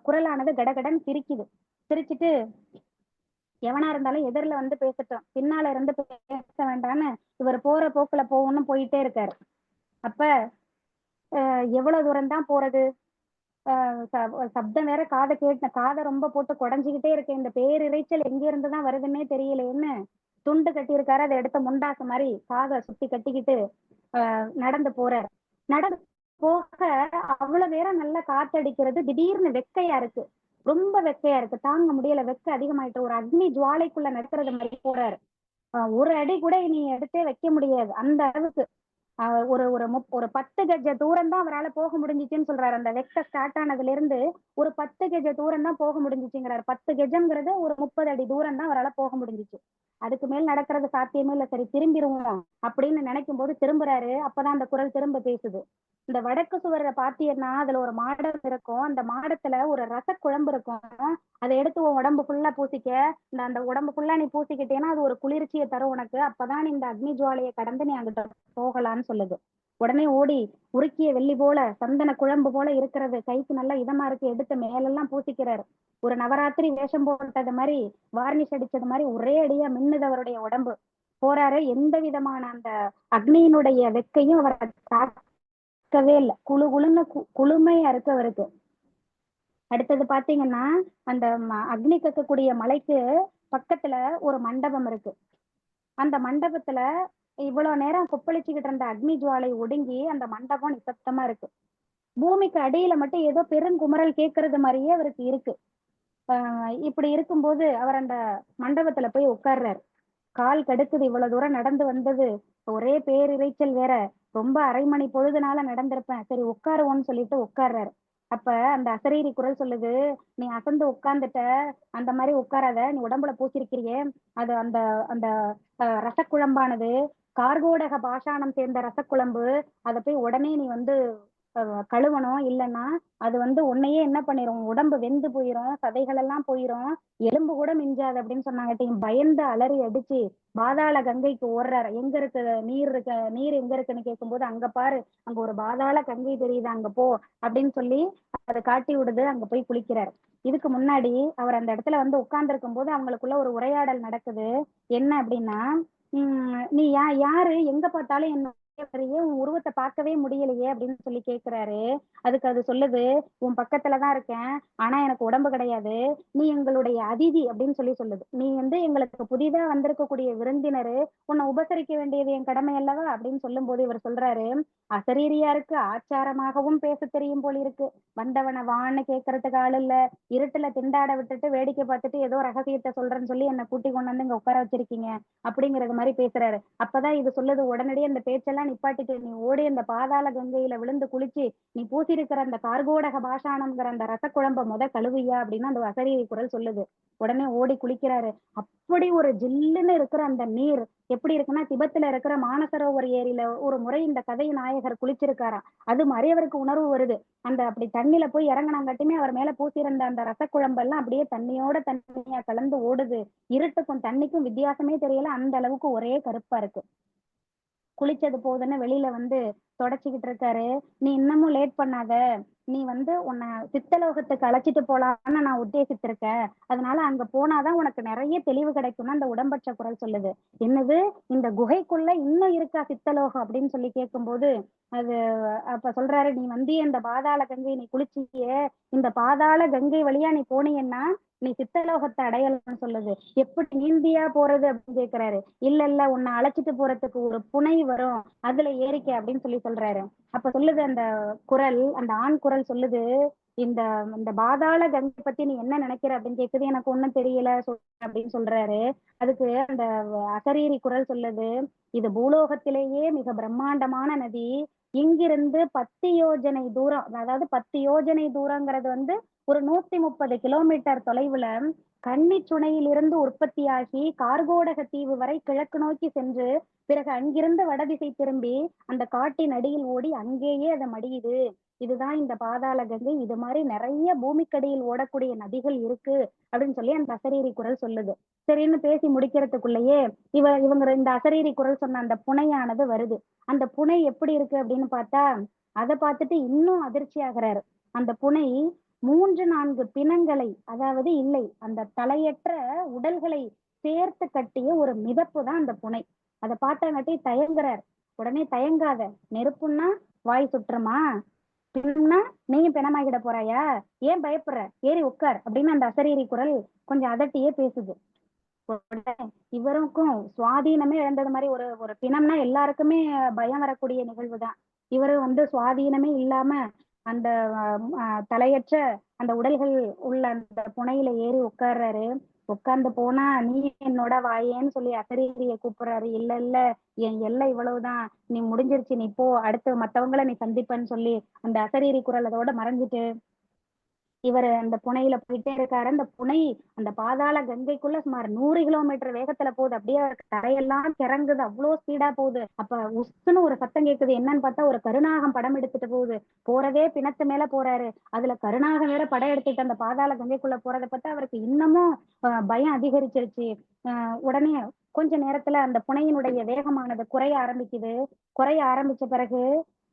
Speaker 2: குரலானது கடகடன் சிரிக்குது. சிரிச்சுட்டு எவனா இருந்தாலும் எதிரில பேசட்டும், பின்னால இருந்து பேச வேண்டாம்னு இவர் போற போக்குல போகணும்னு போயிட்டே இருக்காரு. அப்ப எவ்வளவு தூரம் தான் போறது? சப்தம் வேற காதை ரொம்ப போட்டு குடைஞ்சுக்கிட்டே இருக்கு. இந்த பேரிரைச்சல் எங்க இருந்துதான் வருதுன்னே தெரியலையேன்னு துண்டு கட்டியிருக்காரு. அதை எடுத்த முண்டாசு மாதிரி காதை சுத்தி கட்டிக்கிட்டு நடந்து போறாரு. நடந்து போக அவ்வளவு நேரம் நல்லா காத்தடிக்கிறது. திடீர்னு வெக்கையா இருக்கு. ரொம்ப வெக்கையா இருக்கு. தாங்க முடியல. வெக்க அதிகமாயிட்டு ஒரு அக்னி ஜுவாலைக்குள்ள நடக்கிறது மாதிரி போறாரு. ஒரு அடி கூட நீ எடுத்தே வைக்க முடியாது அந்த அளவுக்கு. ஒரு ஒரு ஒரு 10 கஜ தூரம் தான் அவரால் போக முடிஞ்சிச்சுன்னு சொல்றாரு. அந்த வெக்க ஸ்டார்ட் ஆனதுல இருந்து ஒரு 10 கஜ தூரம் தான் போக முடிஞ்சிச்சுங்கிறாரு. 10 கஜம்ங்கிறது ஒரு 30 அடி தூரம் தான் அவரால் போக முடிஞ்சிச்சு. அதுக்கு மேல் நடக்கிறது சாத்தியமே இல்ல. சரி திரும்பிடுவோம் அப்படின்னு நினைக்கும் போது திரும்புறாரு. அப்பதான் அந்த குரல் திரும்ப பேசுது. இந்த வடக்கு சுவரை பாத்தீங்கன்னா அதுல ஒரு மாடம் இருக்கும். அந்த மாடத்துல ஒரு ரச குழம்பு இருக்கும். அதை எடுத்து உன் உடம்பு ஃபுல்லா பூசிக்க. அந்த உடம்பு ஃபுல்லா நீ பூசிக்கிட்டேன்னா அது ஒரு குளிர்ச்சியை தரும் உனக்கு. அப்பதான் நீ இந்த அக்னி ஜுவாலையை கடந்து நீ அங்கிட்ட போகலான்னு சொல்லுது. உடனே ஓடி உருக்கிய வெள்ளி போல சந்தன குழம்பு போல இருக்கிறது, கைக்கு நல்லா இதமா இருக்கு, எடுத்து மேலெல்லாம் பூசிக்கிறாரு. ஒரு நவராத்திரி வேஷம் போட்டது மாதிரி, வார்னிஷ் அடிச்சது மாதிரி ஒரே அடியா மின்னுது அவருடைய உடம்பு. போறாரு. எந்த விதமான அந்த அக்னியினுடைய வெக்கையும் அவரை தாக்கவே இல்லை. குழு குழுன்னு குளுமையா இருக்கு அவருக்கு. அடுத்தது பாத்தீங்கன்னா அந்த அக்னி கக்கக்கூடிய மலைக்கு பக்கத்துல ஒரு மண்டபம் இருக்கு. அந்த மண்டபத்துல இவ்வளவு நேரம் கொப்பளிச்சுக்கிட்டு இருந்த அக்னி ஜுவாலை ஒடுங்கி அந்த மண்டபம் நிசப்தமா இருக்கு. பூமிக்கு அடியில மட்டும் ஏதோ பெருங்குமரல் கேட்கறது மாதிரியே அவருக்கு இருக்கு. இப்படி இருக்கும்போது அவர் அந்த மண்டபத்துல போய் உட்கார்றாரு. கால் கடுக்குது, இவ்வளவு தூரம் நடந்து வந்தது, ஒரே பேரிரைச்சல் வேற, ரொம்ப அரை மணி பொழுதுனால நடந்திருப்பேன், சரி உட்காருவோம்னு சொல்லிட்டு உட்கார்றாரு. அப்ப அந்த அசரீரி குரல் சொல்லுது, நீ அசந்து உட்கார்ந்துட்ட, அந்த மாதிரி உட்காராத, நீ உடம்புல பூசிருக்கிறியே அது அந்த அந்த ரசக்குழம்பானது கார்கோடக பாஷாணம் சேர்ந்த ரசக்குழம்பு, அதை போய் உடனே நீ வந்து கழுவணும், இல்லைன்னா அது வந்து உன்னையே என்ன பண்ணிரும், உடம்பு வெந்து போயிரும், சதைகள் எல்லாம் போயிரும், எலும்பு கூட மிஞ்சாது அப்படின்னு சொன்னாங்கட்டையும் பயந்து அலறி அடிச்சு பாதாள கங்கைக்கு ஓடுறாரு. எங்க இருக்கு நீர் எங்க இருக்குன்னு கேட்கும்போது, அங்க பாரு, அங்க ஒரு பாதாள கங்கை தெரியுது, அங்க போ அப்படின்னு சொல்லி அதை காட்டி விடுது. அங்க போய் குளிக்கிறார். இதுக்கு முன்னாடி அவர் அந்த இடத்துல வந்து உட்கார்ந்து இருக்கும் போது அவங்களுக்குள்ள ஒரு உரையாடல் நடக்குது. என்ன அப்படின்னா, நீ யாரு, எங்க பார்த்தாலும் என்ன உன் உருவத்தை பார்க்கவே முடியலையே அப்படின்னு சொல்லி கேக்குறாரு. அதுக்கு அது சொல்லுது, உன் பக்கத்துலதான் இருக்கேன், ஆனா எனக்கு உடம்பு கிடையாது, நீ எங்களுடைய அதிதி அப்படின்னு சொல்லி சொல்லுது. நீ வந்து எங்களுக்கு புதிதா வந்திருக்கக்கூடிய விருந்தினரு, உன்னை உபசரிக்க வேண்டியது என் கடமை அல்லவா அப்படின்னு சொல்லும் போது இவர் சொல்றாரு, அசரீரியாருக்கு ஆச்சாரமாகவும் பேச தெரியும் போல இருக்கு, வந்தவனை வான்னு கேட்கறதுக்கு ஆள் இல்ல, இருட்டுல திண்டாட விட்டுட்டு வேடிக்கை பார்த்துட்டு ஏதோ ரகசியத்தை சொல்றேன்னு சொல்லி என்னை கூட்டி கொண்டு வந்து இங்க உட்கார வச்சிருக்கீங்க அப்படிங்கறது மாதிரி பேசுறாரு. அப்பதான் இது சொல்லுது, உடனடியே அந்த பேச்செல்லாம் நிப்பாட்டிட்டு நீ ஓடி அந்த பாதாள கங்கையில விழுந்து குளிச்சு நீ பூசிருக்கிற அந்த கார்கோடக பாஷாணம்ங்கிற அந்த ரசக்குழம்ப கழுவியா அப்படின்னு அந்த அசரீரி குரல் சொல்லுது. உடனே ஓடி குளிக்கிறாரு. அப்படி ஒரு ஜில்லுன்னு இருக்கிற அந்த நீர் எப்படி இருக்குன்னா, திபெத்துல இருக்கிற மானசரோவர் ஏரியில ஒரு முறை இந்த கதை நாயகர் குளிச்சிருக்காராம். அது மாதிரி அவருக்கு உணர்வு வருது. அந்த அப்படி தண்ணியில போய் இறங்கினாங்கட்டுமே அவர் மேல பூசியிருந்த அந்த ரசக்குழம்பெல்லாம் அப்படியே தண்ணியோட தண்ணியா கலந்து ஓடுது. இருட்டுக்கும் தண்ணிக்கும் வித்தியாசமே தெரியல, அந்த அளவுக்கு ஒரே கருப்பா இருக்கு. குளிச்சது போதுன்னு வெளியில வந்து தொடச்சிக்கிட்டு இருக்காரு. நீ இன்னமும் லேட் பண்ணாத, நீ வந்து உன்னை சித்தலோகத்துக்கு அழைச்சிட்டு போலான்னு நான் உத்தேசித்திருக்கேன், அதனால அங்க போனாதான் உனக்கு நிறைய தெளிவு கிடைக்கும்னு அந்த உடம்பற்ற குரல் சொல்லுது. என்னது, இந்த குகைக்குள்ள இன்னும் இருக்கா சித்தலோகம் அப்படின்னு சொல்லி கேட்கும்போது அது அப்ப சொல்றாரு, நீ வந்து இந்த பாதாள கங்கை நீ குளிச்சியே, இந்த பாதாள கங்கை வழியா நீ போனீன்னா நீ சித்தலோகத்தை அடையலாம்னு சொல்லுது. எப்படி நீந்தியா போறது அப்படின்னு கேக்குறாரு. இல்ல உன்னை அழைச்சிட்டு போறதுக்கு ஒரு புனை வரும், அதுல ஏறிக்க அப்படின்னு சொல்லி சொல்றாரு. அப்ப சொல்லுது அந்த குரல், அந்த ஆண் குரல் சொல்லுது, இந்த இந்த பாதாள கங்கை பத்தி நீ என்ன நினைக்கிற அப்படின்னு கேக்குது. எனக்கு ஒண்ணும் தெரியல அப்படின்னு சொல்றாரு. அதுக்கு அந்த அசரீரி குரல் சொல்லுது, இது பூலோகத்திலேயே மிக பிரம்மாண்டமான நதி, இங்கிருந்து 10 யோஜனை தூரம், அதாவது 10 யோஜனை தூரங்கிறது வந்து ஒரு 130 கிலோமீட்டர் தொலைவுல கன்னிச்சுனையிலிருந்து உற்பத்தியாகி கார்கோடக தீவு வரை கிழக்கு நோக்கி சென்று பிறகு அங்கிருந்து வடதிசை திரும்பி அந்த காட்டின் அடியில் ஓடி அங்கேயே அதை மடியுது. இதுதான் இந்த பாதாள கங்கை. இது மாதிரி நிறைய பூமிக்கடியில் ஓடக்கூடிய நதிகள் இருக்கு அப்படின்னு சொல்லி அந்த அசரீரி குரல் சொல்லுது. சரின்னு பேசி முடிக்கிறதுக்குள்ளேயே இவங்க இந்த அசரீரி குரல் சொன்ன அந்த புனையானது வருது. அந்த புனை எப்படி இருக்கு அப்படின்னு பார்த்தா, அதை பார்த்துட்டு இன்னும் அதிர்ச்சி ஆகிறாரு. அந்த புனை 3-4 பிணங்களை, அதாவது இல்லை, அந்த தலையற்ற உடல்களை சேர்த்து கட்டிய ஒரு மிதப்பு தான் அந்த புனை. அதை பார்த்தாங்கட்டி தயங்குறார். உடனே தயங்காத, நெருப்புன்னா வாய் சுற்றுமா, பிணம்னா நீயும் பிணமாகிட போறாயா, ஏன் பயப்படுற, ஏறி உட்கார் அப்படின்னு அந்த அசரீரி குரல் கொஞ்சம் அதட்டியே பேசுது. இவருக்கும் சுவாதீனமே இழந்தது மாதிரி, ஒரு ஒரு பிணம்னா எல்லாருக்குமே பயம் வரக்கூடிய நிகழ்வு தான். இவரு வந்து சுவாதீனமே இல்லாம அந்த தலையற்ற அந்த உடல்கள் உள்ள அந்த புனையில ஏறி உட்கார்றாரு. உட்கார்ந்து போனா, நீ என்னோட வாயேன்னு சொல்லி அசரீரியை கூப்பிடுறாரு. இல்ல என் எல்லை இவ்வளவுதான், நீ முடிஞ்சிருச்சு, நீ போ, அடுத்து மத்தவங்களை நீ சந்திப்பன்னு சொல்லி அந்த அசரீரி குரல் அதோட மறைஞ்சிட்டு இவர் அந்த புனையில போயிட்டே இருக்காரு. அந்த புனை அந்த பாதாள கங்கைக்குள்ள சுமார் 100 கிலோமீட்டர் வேகத்துல போகுது. அப்படியே தரையெல்லாம் கிறங்குது, அவ்வளவு ஸ்பீடா போகுது. அப்ப உஸ்ன்னு ஒரு சத்தம் கேட்குது. என்னன்னு பார்த்தா ஒரு கருநாகம் படம் எடுத்துட்டு போகுது. போறதே பிணத்து மேல போறாரு, அதுல கருநாகம் வேற படம் எடுத்துட்டு அந்த பாதாள கங்கைக்குள்ள போறதை பார்த்தா அவருக்கு இன்னமும் பயம் அதிகரிச்சிருச்சு. உடனே கொஞ்ச நேரத்துல அந்த புனையினுடைய வேகமானது குறைய ஆரம்பிக்குது. குறைய ஆரம்பிச்ச பிறகு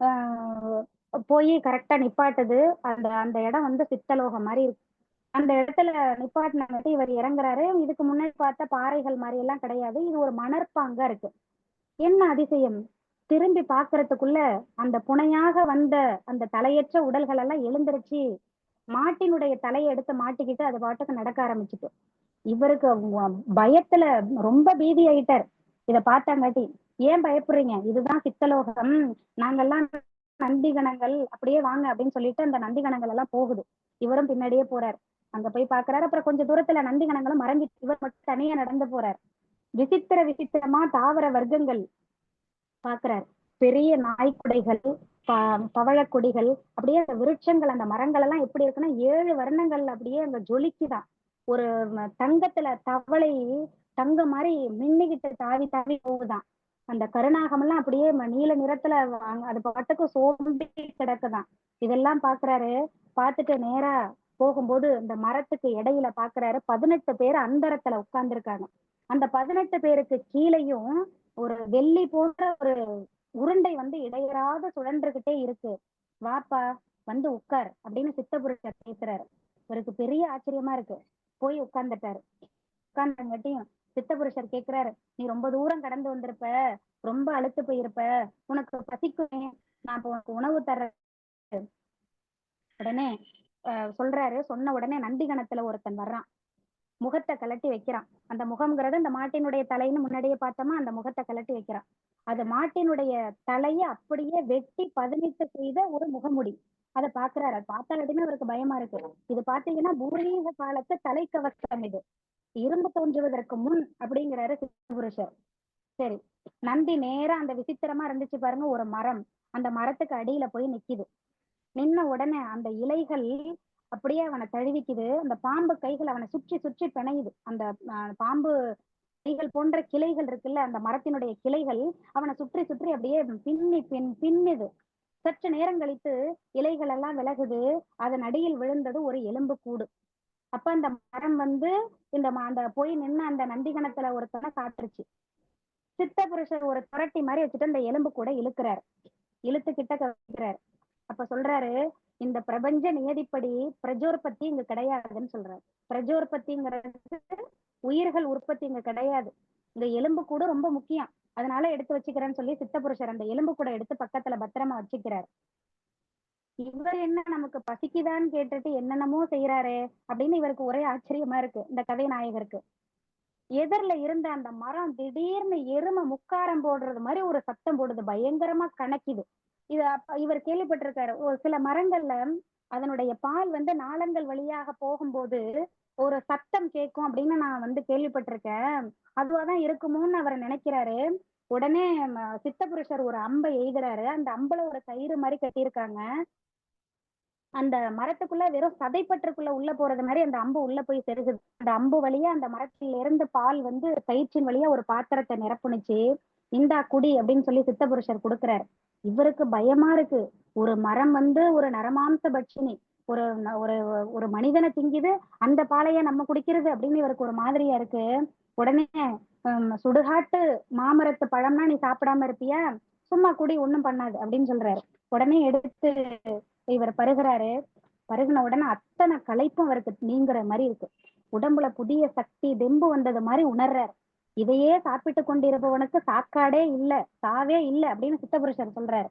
Speaker 2: ஆஹ் போய் கரெக்டா நிப்பாட்டுது. அந்த அந்த இடம் வந்து சித்தலோகம் மாதிரி இருக்கு. அந்த இடத்துல நிப்பாட்டினாங்கட்டு இவர் இறங்குறாரு. இதுக்கு முன்னாடி பார்த்த பாறைகள் மாதிரி எல்லாம் கிடையாது, இது ஒரு மணற்பாங்கா இருக்கு. என்ன அதிசயம், திரும்பி பாக்குறதுக்குள்ள அந்த புனையாக வந்த அந்த தலையற்ற உடல்கள் எல்லாம் எழுந்திருச்சு மாட்டினுடைய தலையை எடுத்து மாட்டிக்கிட்டு அது பாட்டுக்கு நடக்க ஆரம்பிச்சுட்டு, இவருக்கு பயத்துல ரொம்ப பீதி ஆயிட்டார். இத பார்த்தாங்காட்டி, ஏன் பயப்படுறீங்க, இதுதான் சித்தலோகம், நாங்கெல்லாம் நந்திகணங்கள், அப்படியே வாங்க அப்படின்னு சொல்லிட்டு அந்த நந்திகணங்கள் எல்லாம் போகுது. இவரும் பின்னாடியே போறார். அங்க போய் பாக்குறாரு. அப்புறம் கொஞ்சம் தூரத்துல நந்திகணங்களும் மறைஞ்சிட்டு இவர் மட்டும் தனியா நடந்து போறார். விசித்திரமா தாவர வர்க்கங்கள் பாக்குறாரு. பெரிய நாய்க்குடைகள், பவழக்கொடிகள், அப்படியே அந்த விருட்சங்கள், அந்த மரங்கள் எல்லாம் எப்படி இருக்குன்னா 7 வர்ணங்கள் அப்படியே அங்க ஜொலிக்குதான். ஒரு தங்கத்துல தவளை தங்கம் மாதிரி மின்னிக்கிட்டு தாவி தாவி போகுதான். அந்த கருநாகம் எல்லாம் அப்படியே நீல நிறத்துல அது பாட்டுக்கு சோம்பி கிடக்குதான். இதெல்லாம் பாக்குறாரு. பார்த்துட்டு நேரா போகும்போது இந்த மரத்துக்கு இடையில பாக்குறாரு 18 பேர் அந்தரத்துல உட்கார்ந்துருக்காங்க. அந்த 18 பேருக்கு கீழையும் ஒரு வெள்ளி போன்ற ஒரு உருண்டை வந்து இடையறாத சுழன்றுகிட்டே இருக்கு. வாப்பா வந்து உட்கார் அப்படின்னு சித்தபுருஷர் பேசுறாரு. இவருக்கு பெரிய ஆச்சரியமா இருக்கு. போய் உட்கார்ந்துட்டாரு. உட்கார்ந்தங்காட்டியும் சித்தபுருஷர் கேக்குறாரு, நீ ரொம்ப தூரம் கடந்து வந்திருப்ப, ரொம்ப அழுத்து போயிருப்ப, உனக்கு பசிக்குமே, நான் இப்ப உனக்கு உணவு தர்றேன். உடனே சொல்றாரு. சொன்ன உடனே நந்திகணத்துல ஒருத்தன் வர்றான். முகத்தை கலட்டி வைக்கிறான். அந்த முகம்ங்கிறது அந்த மாட்டினுடைய தலைன்னு முன்னாடியே பார்த்தோமா, அந்த முகத்தை கலட்டி வைக்கிறான். அது மாட்டினுடைய தலையை அப்படியே வெட்டி 18 செய்த ஒரு முகமுடி. அதை பாக்குறாரு. அதை பார்த்தாலுமே அவருக்கு பயமா இருக்கு. இது பாத்தீங்கன்னா பூர்வீக காலத்து தலைக்கவசம். இது இரும்பு தோன்றுவதற்கு முன் அப்படிங்கிறாரு சித்தபுருஷர். சரி, நந்தி நேரா அந்த விசித்திரமா இருந்துச்சு பாருங்க ஒரு மரம், அந்த மரத்துக்கு அடியில போய் நிக்குது. நின்ன உடனே அந்த இலைகள் அப்படியே அவனை தழுவிக்குது. அந்த பாம்பு கைகள் அவனை சுற்றி சுற்றி பிணையுது. அந்த பாம்பு கைகள் போன்ற கிளைகள் இருக்குல்ல, அந்த மரத்தினுடைய கிளைகள் அவனை சுற்றி சுற்றி அப்படியே பின்னுது. சற்று நேரம் கழித்து இலைகள் எல்லாம் விலகுது. அதன் அடியில் விழுந்தது ஒரு எலும்பு கூடு. அப்ப அந்த மரம் வந்து அந்த போய் நின்று அந்த நந்திகணத்துல ஒருத்தனை காட்டுருச்சு. சித்தபுருஷர் ஒரு துரட்டி மாதிரி வச்சுட்டு அந்த எலும்பு கூட இழுக்கிறாரு. இழுத்து கிட்ட வைக்கிறாரு. அப்ப சொல்றாரு, இந்த பிரபஞ்ச நியதிப்படி பிரஜோற்பத்தி இங்க கிடையாதுன்னு சொல்றாரு. பிரஜோற்பத்திங்கிறது உயிர்கள் உற்பத்தி இங்க கிடையாது. இந்த எலும்பு கூட ரொம்ப முக்கியம், அதனால எடுத்து வச்சுக்கிறேன்னு சொல்லி சித்தபுருஷர் அந்த எலும்பு கூட எடுத்து பக்கத்துல பத்திரமா வச்சுக்கிறாரு. இவர் என்ன நமக்கு பசிக்குதான்னு கேட்டுட்டு என்னென்னமோ செய்யறாரு அப்படின்னு இவருக்கு ஒரே ஆச்சரியமா இருக்கு இந்த கதை நாயகருக்கு. எதிரில இருந்த அந்த மரம் திடீர்னு எருமை முக்காரம் போடுறது மாதிரி ஒரு சத்தம் போடுது, பயங்கரமா கணக்குது. இது இவர் கேள்விப்பட்டிருக்காரு. ஒரு சில மரங்கள்ல அதனுடைய பால் வந்து நாளங்கள் வழியாக போகும்போது ஒரு சத்தம் கேட்கும் அப்படின்னு நான் வந்து கேள்விப்பட்டிருக்கேன். அதுவாதான் இருக்குமோன்னு அவர் நினைக்கிறாரு. உடனே சித்தபுருஷர் ஒரு அம்பை எய்துறாரு. அந்த அம்புல ஒரு கயிறு மாதிரி கட்டியிருக்காங்க. அந்த மரத்துக்குள்ள வெறும் சதைப்பற்றுக்குள்ள உள்ள போறது மாதிரி அந்த அம்பு உள்ள போய் செருகுது. அந்த அம்பு வழியா அந்த மரத்துல இருந்து பால் வந்து கயிற்றின் வழியா ஒரு பாத்திரத்தை நிரப்புனுச்சு. இந்தா குடி அப்படின்னு சொல்லி சித்தபுருஷர் கொடுக்குறாரு. இவருக்கு பயமா இருக்கு. ஒரு மரம் வந்து ஒரு நரமாம்ச பட்சினி, ஒரு ஒரு ஒரு மனிதனை திங்குது, அந்த பாலைய நம்ம குடிக்கிறது அப்படின்னு இவருக்கு ஒரு மாதிரியா இருக்கு. உடனே சுடுகாட்டு மாமரத்து பழம்னா நீ சாப்பிடாம இருப்பியா, சும்மா குடி ஒண்ணும் பண்ணாது அப்படின்னு சொல்றாரு. உடனே எடுத்து இவர் பருகிறாரு. பருகின உடனே அத்தனை களைப்பும் அவருக்கு நீங்குற மாதிரி இருக்கு. உடம்புல புதிய சக்தி தெம்பு வந்தது மாதிரி உணர்றாரு. இதையே சாப்பிட்டு கொண்டிருப்பவனுக்கு சாக்காடே இல்ல, சாவே இல்ல அப்படின்னு சித்தபுருஷர் சொல்றாரு.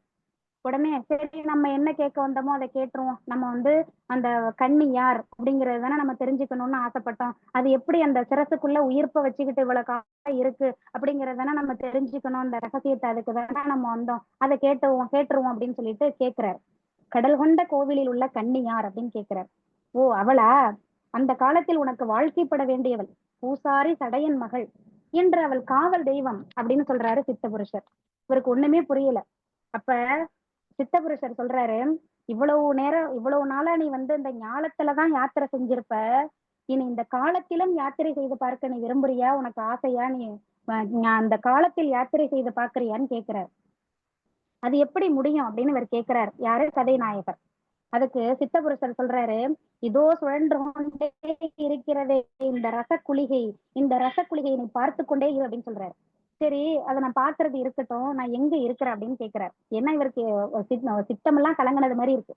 Speaker 2: உடனே சரி நம்ம என்ன கேட்க வந்தோமோ அதை கேட்டுருவோம். நம்ம வந்து அந்த கன்னி யார் அப்படிங்கறது தானே நம்ம தெரிஞ்சுக்கணும்னு ஆசைப்பட்டோம். அது எப்படி அந்த சிரசுக்குள்ள உயிர்ப்ப வச்சுக்கிட்டு இவ்வளவு காலம் இருக்கு அப்படிங்கறதானே நம்ம தெரிஞ்சுக்கணும். அந்த ரகசியத்தை அதுக்கு தானே நம்ம வந்தோம். அதை கேட்டுருவோம் அப்படின்னு சொல்லிட்டு கேட்கிறாரு. கடல் கொண்ட கோவிலில் உள்ள கன்னி யார் அப்படின்னு கேட்கிறார். ஓ அவளா, அந்த காலத்தில் உனக்கு வாழ்க்கைப்பட வேண்டியவள், பூசாரி சடையன் மகள் என்று அவள் காவல் தெய்வம் அப்படின்னு சொல்றாரு சித்தபுருஷர். இவருக்கு ஒண்ணுமே புரியல. அப்ப சித்தபுருஷர் சொல்றாரு, இவ்வளவு நாளா நீ வந்து இந்த ஞாலத்துலதான் யாத்திரை செஞ்சிருப்ப, இனி இந்த காலத்திலும் யாத்திரை செய்து பார்க்க நீ விரும்புறியா, உனக்கு ஆசையா, நீ அந்த காலத்தில் யாத்திரை செய்து பாக்குறியான்னு கேட்கிறார். அது எப்படி முடியும் அப்படின்னு இவர் கேட்கிறார். யாரு? கதை நாயகர். அதுக்கு சித்தபுருஷர் சொல்றாரு, இதோ சுழன்று கொண்டே இருக்கிறதே இந்த ரசக்குளிகை, இந்த ரசக்குளிகை நீ பார்த்து கொண்டே இரு அப்படின்னு சொல்றாரு. சரி, அதை நான் பாக்குறது இருக்கட்டும், நான் எங்க இருக்கிறேன் அப்படின்னு கேட்கிறார். ஏன்னா இவருக்கு சித்தமெல்லாம் கலங்கினது மாதிரி இருக்கு.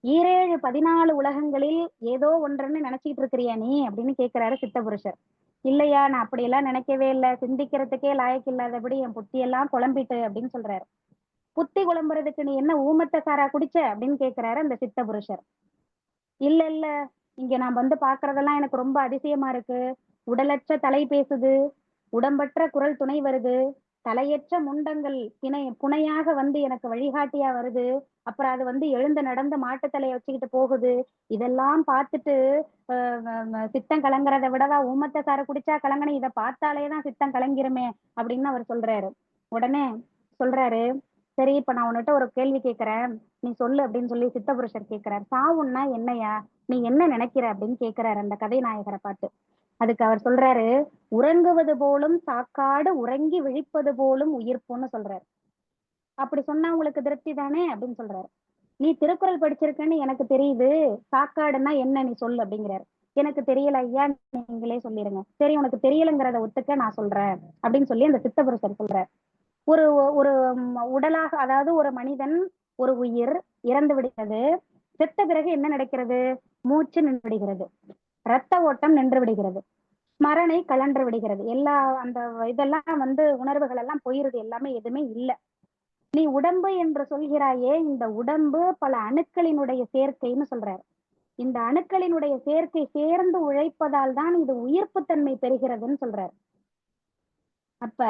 Speaker 2: 17 14 உலகங்களில் ஏதோ ஒன்றுன்னு நினைச்சிட்டு இருக்கிறியா நீ அப்படின்னு கேட்கிறாரு சித்தபுருஷர். இல்லையா, நான் அப்படியெல்லாம் நினைக்கவே இல்லை, சிந்திக்கிறதுக்கே லாயக்கு இல்லாதபடி என் புத்தியெல்லாம் குழம்பிட்டு அப்படின்னு சொல்றாரு. புத்தி குழம்புறதுக்கு நீ என்ன ஊமத்த சாரா குடிச்ச அப்படின்னு கேட்கிறாரு அந்த சித்தபுருஷர். இல்ல, இங்க நான் வந்து பாக்குறதெல்லாம் எனக்கு ரொம்ப அதிசயமா இருக்கு. உடலற்ற தலை பேசுது, உடம்பற்ற குரல் துணை வருது, தலையற்ற முண்டங்கள் புனையாக வந்து எனக்கு வழிகாட்டியா வருது. அப்புறம் அது வந்து எழுந்து நடந்து மாட்டு தலையை வச்சுக்கிட்டு போகுது. இதெல்லாம் பார்த்துட்டு சித்தம் கலங்குறதை விடவா ஊமத்தை சாறு குடிச்சா கலங்கணும், இதை பார்த்தாலேதான் சித்தம் கலங்கிருமே அப்படின்னு அவர் சொல்றாரு. உடனே சொல்றாரு, சரி இப்ப நான் உன்கிட்ட ஒரு கேள்வி கேட்கிறேன், நீ சொல்லு அப்படின்னு சொல்லி சித்தபுருஷர் கேட்கிறார். சாவுன்னா என்னையா, நீ என்ன நினைக்கிற அப்படின்னு கேட்கிறாரு அந்த கதை நாயகரை பார்த்து. அதுக்கு அவர் சொல்றாரு, உறங்குவது போலும் சாக்காடு உறங்கி விழிப்பது போலும் உயிர்ப்புன்னு சொல்றாரு. அப்படி சொன்னா உங்களுக்கு திருப்தி தானே அப்படின்னு சொல்றாரு. நீ திருக்குறள் படிச்சிருக்கன்னு எனக்கு தெரியுது, சாக்காடுன்னா என்ன நீ சொல்லு அப்படிங்கிறாரு. எனக்கு தெரியல ஐயா, நீங்களே சொல்லிருங்க. சரி உனக்கு தெரியலங்கிறத ஒத்துக்க, நான் சொல்றேன் அப்படின்னு சொல்லி அந்த சித்தபுருஷர் சொல்றாரு. ஒரு ஒரு உடலாக, அதாவது ஒரு மனிதன், ஒரு உயிர் இறந்து விடுகிறது. செத்த பிறகு என்ன நடக்கிறது? மூச்சு நின்று விடுகிறது, ரத்த ஓட்டம் நின்று விடுகிறது, ஸ்மரணை கலன்று விடுகிறது, எல்லா அந்த இதெல்லாம் வந்து உணர்வுகள் எல்லாம் போயிருது, எல்லாமே எதுவுமே இல்லை. நீ உடம்பு என்று சொல்கிறாயே, இந்த உடம்பு பல அணுக்களினுடைய சேர்க்கைன்னு சொல்றாரு. இந்த அணுக்களினுடைய சேர்க்கை சேர்ந்து உழைப்பதால் தான் இது உயிர்ப்புத்தன்மை பெறுகிறதுன்னு சொல்றாரு. அப்ப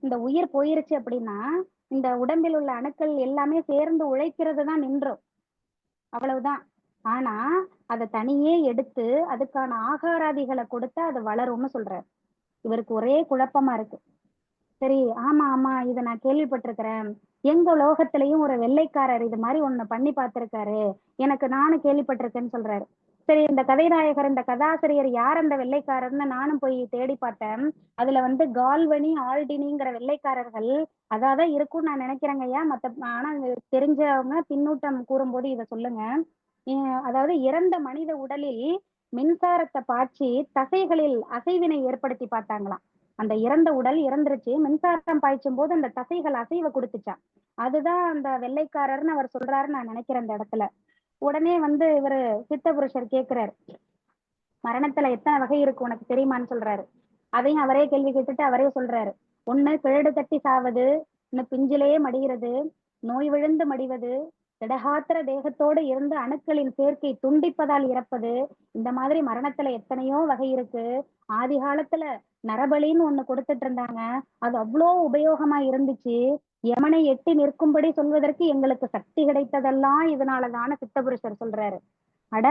Speaker 2: இந்த உயிர் போயிருச்சு அப்படின்னா இந்த உடம்பில் உள்ள அணுக்கள் எல்லாமே சேர்ந்து உழைக்கிறது தான் நின்றோம், அவ்வளவுதான். ஆனா அதை தனியே எடுத்து அதுக்கான ஆகாராதிகளை கொடுத்தா அது வளரும்னு சொல்றாரு. இவருக்கு ஒரே குழப்பமா இருக்கு. சரி, ஆமா ஆமா, இதை நான் கேள்விப்பட்டிருக்கிறேன், எங்க லோகத்திலையும் ஒரு வெள்ளைக்காரர் இது மாதிரி ஒண்ணு பண்ணி பார்த்திருக்காரு, எனக்கு நானும் கேள்விப்பட்டிருக்கேன்னு சொல்றாரு. சரி, இந்த கதைநாயகர், இந்த கதாசிரியர் யார் அந்த வெள்ளைக்காரர்னு நானும் போய் தேடி பார்த்தேன். அதுல வந்து கால்வனி ஆல்டினிங்கிற வெள்ளைக்காரர்கள் அதான் இருக்கும்னு நான் நினைக்கிறேங்க ஐயா. ஆனா தெரிஞ்சவங்க பின்னூட்டம் கூறும்போது இதை சொல்லுங்க. அதாவது இறந்த மனித உடலில் மின்சாரத்தை பாய்ச்சி தசைகளில் அசைவினை ஏற்படுத்தி பார்த்தாங்களாம். அந்த இறந்த உடல் இறந்துருச்சு, மின்சாரம் பாய்ச்சும் போது அந்த தசைகள் அசைவை கொடுத்துச்சான். அதுதான் அந்த வெள்ளைக்காரர்னு அவர் சொல்றாருன்னு நான் நினைக்கிறேன் அந்த இடத்துல. உடனே வந்து இவரு சித்தபுருஷர் கேட்கிறாரு, மரணத்துல எத்தனை வகை இருக்கு உனக்கு தெரியுமான்னு சொல்றாரு. அதையும் அவரே கேள்வி கேட்டுட்டு அவரே சொல்றாரு. ஒண்ணு கிழடு தட்டி சாவது, இன்னும் பிஞ்சிலேயே மடிகிறது, நோய் விழுந்து மடிவது, திடகாத்திர தேகத்தோடு இருந்து அணுக்களின் சேர்க்கை துண்டிப்பதால் இறப்பது, இந்த மாதிரி மரணத்துல எத்தனையோ வகை இருக்கு. ஆதி காலத்துல நரபலின்னு ஒண்ணு கொடுத்துட்டு இருந்தாங்க, அது அவ்வளோ உபயோகமா இருந்துச்சு. யமனை எட்டி நிற்கும்படி சொல்வதற்கு எங்களுக்கு சக்தி கிடைத்ததெல்லாம் இதனாலதான சித்தபுருஷர் சொல்றாரு. அட,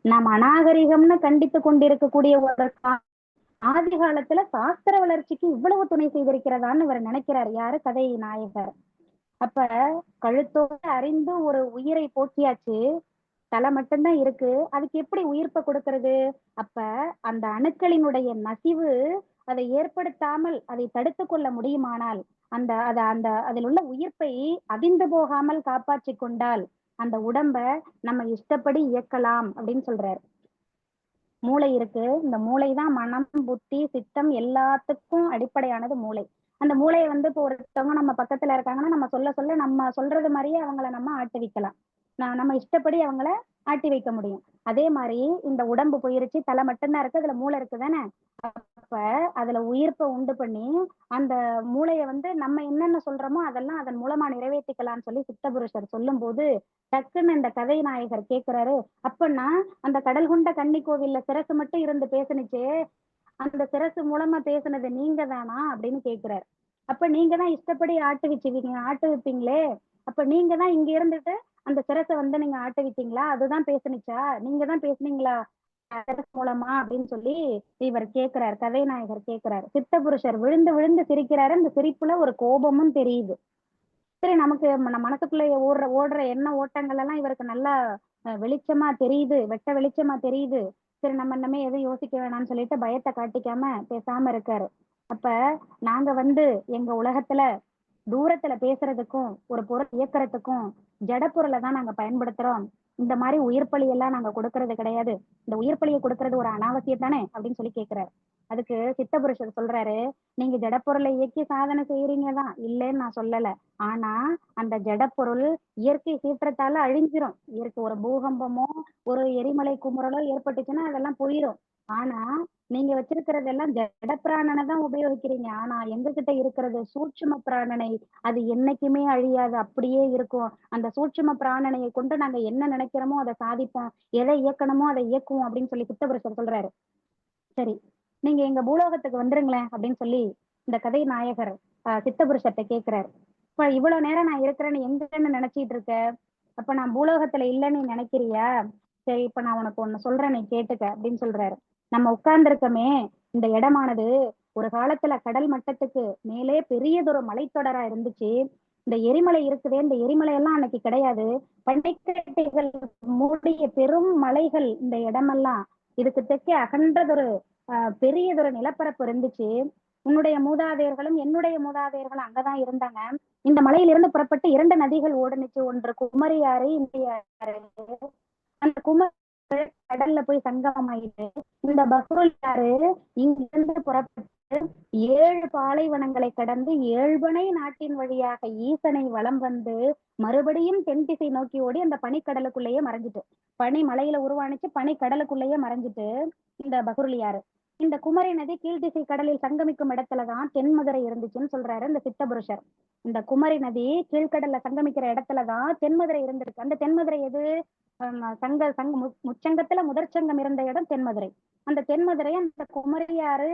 Speaker 2: நாம் அநாகரிகம்னு கண்டித்து கொண்டிருக்கக்கூடிய ஒரு ஆதி காலத்துல சாஸ்திர வளர்ச்சிக்கு இவ்வளவு துணை செய்திருக்கிறதான்னு இவர் நினைக்கிறார். யாரு? கதை நாயகர். அப்ப கழுத்தோட அறிந்து ஒரு உயிரை போக்கியாச்சு, தலை மட்டும்தான் இருக்கு, அதுக்கு எப்படி உயிர்ப்பை கொடுக்கறது? அப்ப அந்த அணுக்களினுடைய நசிவு அதை ஏற்படுத்தாமல் அதை தடுத்து கொள்ள முடியுமானால், அதில் உள்ள உயிர்ப்பை அதிர்ந்து போகாமல் காப்பாற்றி கொண்டால் அந்த உடம்ப நம்ம இஷ்டப்படி இயக்கலாம் அப்படின்னு சொல்றாரு. மூளை இருக்கு, இந்த மூளை தான் மனம் புத்தி சித்தம் எல்லாத்துக்கும் அடிப்படையானது மூளை. அந்த மூளையை வந்து இப்போ ஒருத்தவங்க நம்ம பக்கத்துல இருக்காங்கன்னா நம்ம சொல்ல சொல்ல நம்ம சொல்றது மாதிரியே அவங்கள நம்ம ஆட்டி வைக்கலாம், நம்ம இஷ்டப்படி அவங்கள ஆட்டி வைக்க முடியும். அதே மாதிரி இந்த உடம்பு போயிருச்சு, தலை மட்டும்தான் இருக்கு, அதுல மூளை இருக்கு தானே. அப்ப அதுல உயிர்ப்பை உண்டு பண்ணி அந்த மூளையை வந்து நம்ம என்னென்ன சொல்றோமோ அதெல்லாம் அதன் மூலமா நிறைவேற்றிக்கலாம்னு சொல்லி சித்தபுருஷர் சொல்லும் போது டக்குன்னு இந்த கதை நாயகர் கேட்கிறாரு, அப்பன்னா அந்த கடல் கொண்ட கன்னி கோவில்ல சிரசு மட்டும் இருந்து பேசுனுச்சே, அந்த சிரசு மூலமா பேசுனது நீங்க தானா அப்படின்னு கேட்கிறாரு. அப்ப நீங்க தான் இஷ்டப்படி ஆட்டு வைப்பீங்களே, அப்ப நீங்க தான் இங்க இருந்துட்டு அந்த சிரசை வந்து நீங்க ஆட்டு வைத்தீங்களா, அதுதான் பேசுனுச்சா, நீங்க தான் பேசுனீங்களா சிரசு மூலமா அப்படின்னு சொல்லி இவர் கேட்கிறார், கதைநாயகர் கேட்கிறாரு. சித்தபுருஷர் விழுந்து விழுந்து சிரிக்கிறாரு. அந்த சிரிப்புல ஒரு கோபமும் தெரியுது. சரி, நமக்கு மனசுக்குள்ள ஓடுற எண்ண ஓட்டங்கள் எல்லாம் இவருக்கு நல்லா வெளிச்சமா தெரியுது, வெட்ட வெளிச்சமா தெரியுது. சரி, நம்ம இன்னமே எதுவும் யோசிக்க வேணாம்னு சொல்லிட்டு பயத்தை காட்டிக்காம பேசாம இருக்காரு. அப்ப நாங்க வந்து எங்க உலகத்துல தூரத்துல பேசுறதுக்கும் ஒரு பொருள் இயக்குறதுக்கும் ஜட பொருளை தான் நாங்க பயன்படுத்துறோம். இந்த மாதிரி உயிர்ப்பலி எல்லாம் நாங்க கொடுக்கறது கிடையாது. இந்த உயிர்ப்பலியை கொடுக்கறது ஒரு அனாவசியம் தானே அப்படின்னு சொல்லி கேட்கிறாரு. அதுக்கு சித்தபுருஷர் சொல்றாரு, நீங்க ஜடப்பொருளை இயக்கி சாதனை செய்யறீங்க தான், இல்லைன்னு நான் சொல்லல. ஆனா அந்த ஜடப்பொருள் இயற்கை சீற்றத்தால அழிஞ்சிரும். இயற்கை ஒரு பூகம்பமோ ஒரு எரிமலை குமுறலோ ஏற்பட்டுச்சுன்னா அதெல்லாம் போயிரும். ஆனா நீங்க வச்சிருக்கிறதெல்லாம் ஜட பிராணனை தான் உபயோகிக்கிறீங்க. ஆனா எங்க கிட்ட இருக்கிறது சூட்சும பிராணனை, அது என்னைக்குமே அழியாது, அப்படியே இருக்கும். அந்த சூட்சும பிராணனையை கொண்டு நாங்க என்ன நினைக்கிறோமோ அதை சாதிப்போம், எதை இயக்கணுமோ அதை இயக்குவோம் அப்படின்னு சொல்லி சித்தபுருஷர் சொல்றாரு. சரி, நீங்க எங்க பூலோகத்துக்கு வந்துருங்களேன் அப்படின்னு சொல்லி இந்த கதை நாயகர் சித்தபுருஷத்தை கேட்கிறாரு. இப்ப இவ்வளவு நேரம் நான் இருக்கிறேன்னு எங்கன்னு நினைச்சிட்டு இருக்க? அப்ப நான் பூலோகத்துல இல்லைன்னு நீ நினைக்கிறியா? சரி, இப்ப நான் உனக்கு ஒண்ணு சொல்றேன், நீ கேட்டுக்க அப்படின்னு சொல்றாரு. நம்ம உட்கார்ந்துருக்கமே இந்த இடமானது ஒரு காலத்துல கடல் மட்டத்துக்கு மேலே பெரியதொரு மலைத்தொடரா இருந்துச்சு. இந்த எரிமலை இருக்குதே, இந்த எரிமலை எல்லாம் அன்னைக்கு கிடையாது. பனிக்கட்டிகள் மூடிய பெரும் மலைகள் இந்த இடமெல்லாம். இதுக்கு தெற்கே அகன்றதொரு பெரியதொரு நிலப்பரப்பு இருந்துச்சு. உன்னுடைய மூதாதையர்களும் என்னுடைய மூதாதையர்களும் அங்கதான் இருந்தாங்க. இந்த மலையிலிருந்து புறப்பட்டு 2 நதிகள் ஓடுனுச்சு. ஒன்று குமரி ஆறு, இந்திய ஆறு. அந்த குமரி கடல்ல போய் சங்கமம் ஆயிட்டு இந்த பஹ்ருல் ஆறு இங்கிருந்து புறப்பட்டு 7 பாலைவனங்களை கடந்து 7 நாட்டின் வழியாக ஈசனை வலம் வந்து மறுபடியும் தென் திசை நோக்கி ஓடி அந்த பனிக்கடலுக்குள்ளேயே மறைஞ்சிட்டு, பனி மலையில உருவானுச்சு, பனி கடலுக்குள்ளேயே மறைஞ்சிட்டு இந்த பஹ்ருல் ஆறு. இந்த குமரி நதி கீழ்திசை கடலில் சங்கமிக்கும் இடத்துலதான் தென்மதுரை இருந்துச்சுன்னு சொல்றாரு இந்த சித்தபுருஷர். இந்த குமரி நதி கீழ்கடல்ல சங்கமிக்கிற இடத்துலதான் தென்மதுரை இருந்திருக்கு. அந்த தென்மதுரை எது? முச்சங்கத்துல முதற்சங்கம் இருந்த இடம் தென்மதுரை. அந்த தென்மதுரை அந்த குமரியாறு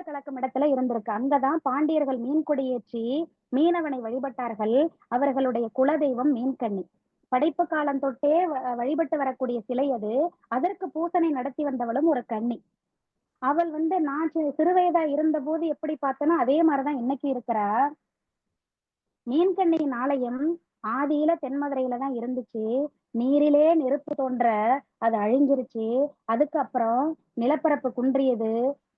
Speaker 2: கலக்கும் இடத்துல இருந்திருக்கு. அங்கதான் பாண்டியர்கள் மீன்கொடி ஏற்றி மீனவனை வழிபட்டார்கள். அவர்களுடைய குலதெய்வம் மீன்கண்ணி. படைப்பு காலம் தொட்டே வழிபட்டு வரக்கூடிய சிலை அது. அதற்கு பூசனை நடத்தி வந்தவளும் ஒரு கன்னி. அவள் நான் சிறுவயதா இருந்த போது எப்படி பார்த்தனோ அதே மாதிரிதான் இன்னைக்கு இருக்கிறா. மீன்கண்ணியின் ஆலயம் ஆதியில தென்மதுரையில தான் இருந்துச்சு. நீரிலே நெருப்பு தோன்ற அது அழிஞ்சிருச்சு. அதுக்கப்புறம் நிலப்பரப்பு குன்றியது.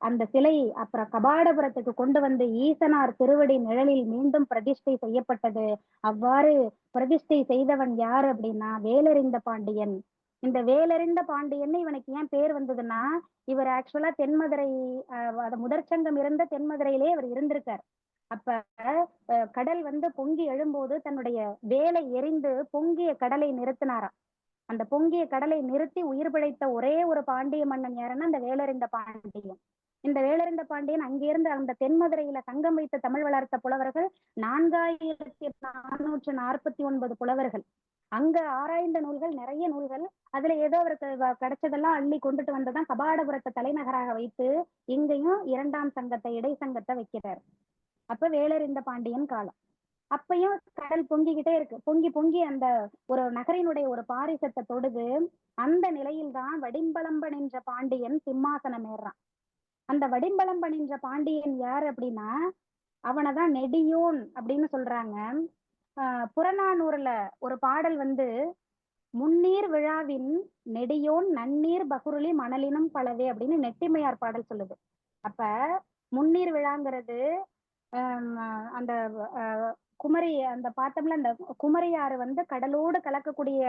Speaker 2: அந்த சிலை அப்புறம் கபாடபுரத்துக்கு கொண்டு வந்து ஈசனார் திருவடி நிழலில் மீண்டும் பிரதிஷ்டை செய்யப்பட்டது. அவ்வாறு பிரதிஷ்டை செய்தவன் யார் அப்படின்னா வேலறிந்த பாண்டியன். இந்த வேலறிந்த பாண்டியன் இவனுக்கு ஏன் பேர் வந்ததுன்னா, இவர் ஆக்சுவலா தென்மதுரை முதற்சங்கம் இருந்த தென்மதுரையிலே இவர் இருந்திருக்கார். அப்ப கடல் பொங்கி எழும்போது தன்னுடைய வேலை எரிந்து பொங்கிய கடலை நிறுத்தினாராம். அந்த பொங்கிய கடலை நிறுத்தி உயிர் பிழைத்த ஒரே ஒரு பாண்டிய மன்னன் யாருன்னா அந்த வேலறிந்த பாண்டியன். இந்த வேலறிந்த பாண்டியன் அங்கிருந்து அந்த தென்மதுரையில சங்கம் வைத்த தமிழ் வளர்த்த புலவர்கள் 4449 புலவர்கள். அங்க ஆராய்ந்த நூல்கள் நிறைய நூல்கள். அதுல ஏதோ அவருக்கு கிடைச்சதெல்லாம் அள்ளி கொண்டுட்டு வந்ததான் கபாடபுரத்தை தலைநகராக வைத்து இங்கேயும் 2ஆம் சங்கத்தை இடைச்சங்கத்தை வைக்கிறார். அப்ப வேலறிந்த பாண்டியன் காலம். அப்பயும் கடல் பொங்கிக்கிட்டே இருக்கு. பொங்கி பொங்கி அந்த ஒரு நகரினுடைய ஒரு பாரிசத்தை தொடுது. அந்த நிலையில்தான் வடிம்பளம்பன் என்ற பாண்டியன் சிம்மாசனம் ஏறான். அந்த வடிம்பளம்பன் என்ற பாண்டியன் யார் அப்படின்னா, அவனைதான் நெடியோன் அப்படின்னு சொல்றாங்க. புறநானூறுல ஒரு பாடல் முன்னீர் விழாவின் நெடியோன் நன்னீர் பகுருளி மணலினும் பலவே அப்படின்னு நெட்டிமையார் பாடல் சொல்லுது. அப்ப முன்னீர் விழாங்கிறது அந்த குமரி அந்த பார்த்தோம்ல, அந்த குமரியாறு கடலோடு கலக்கக்கூடிய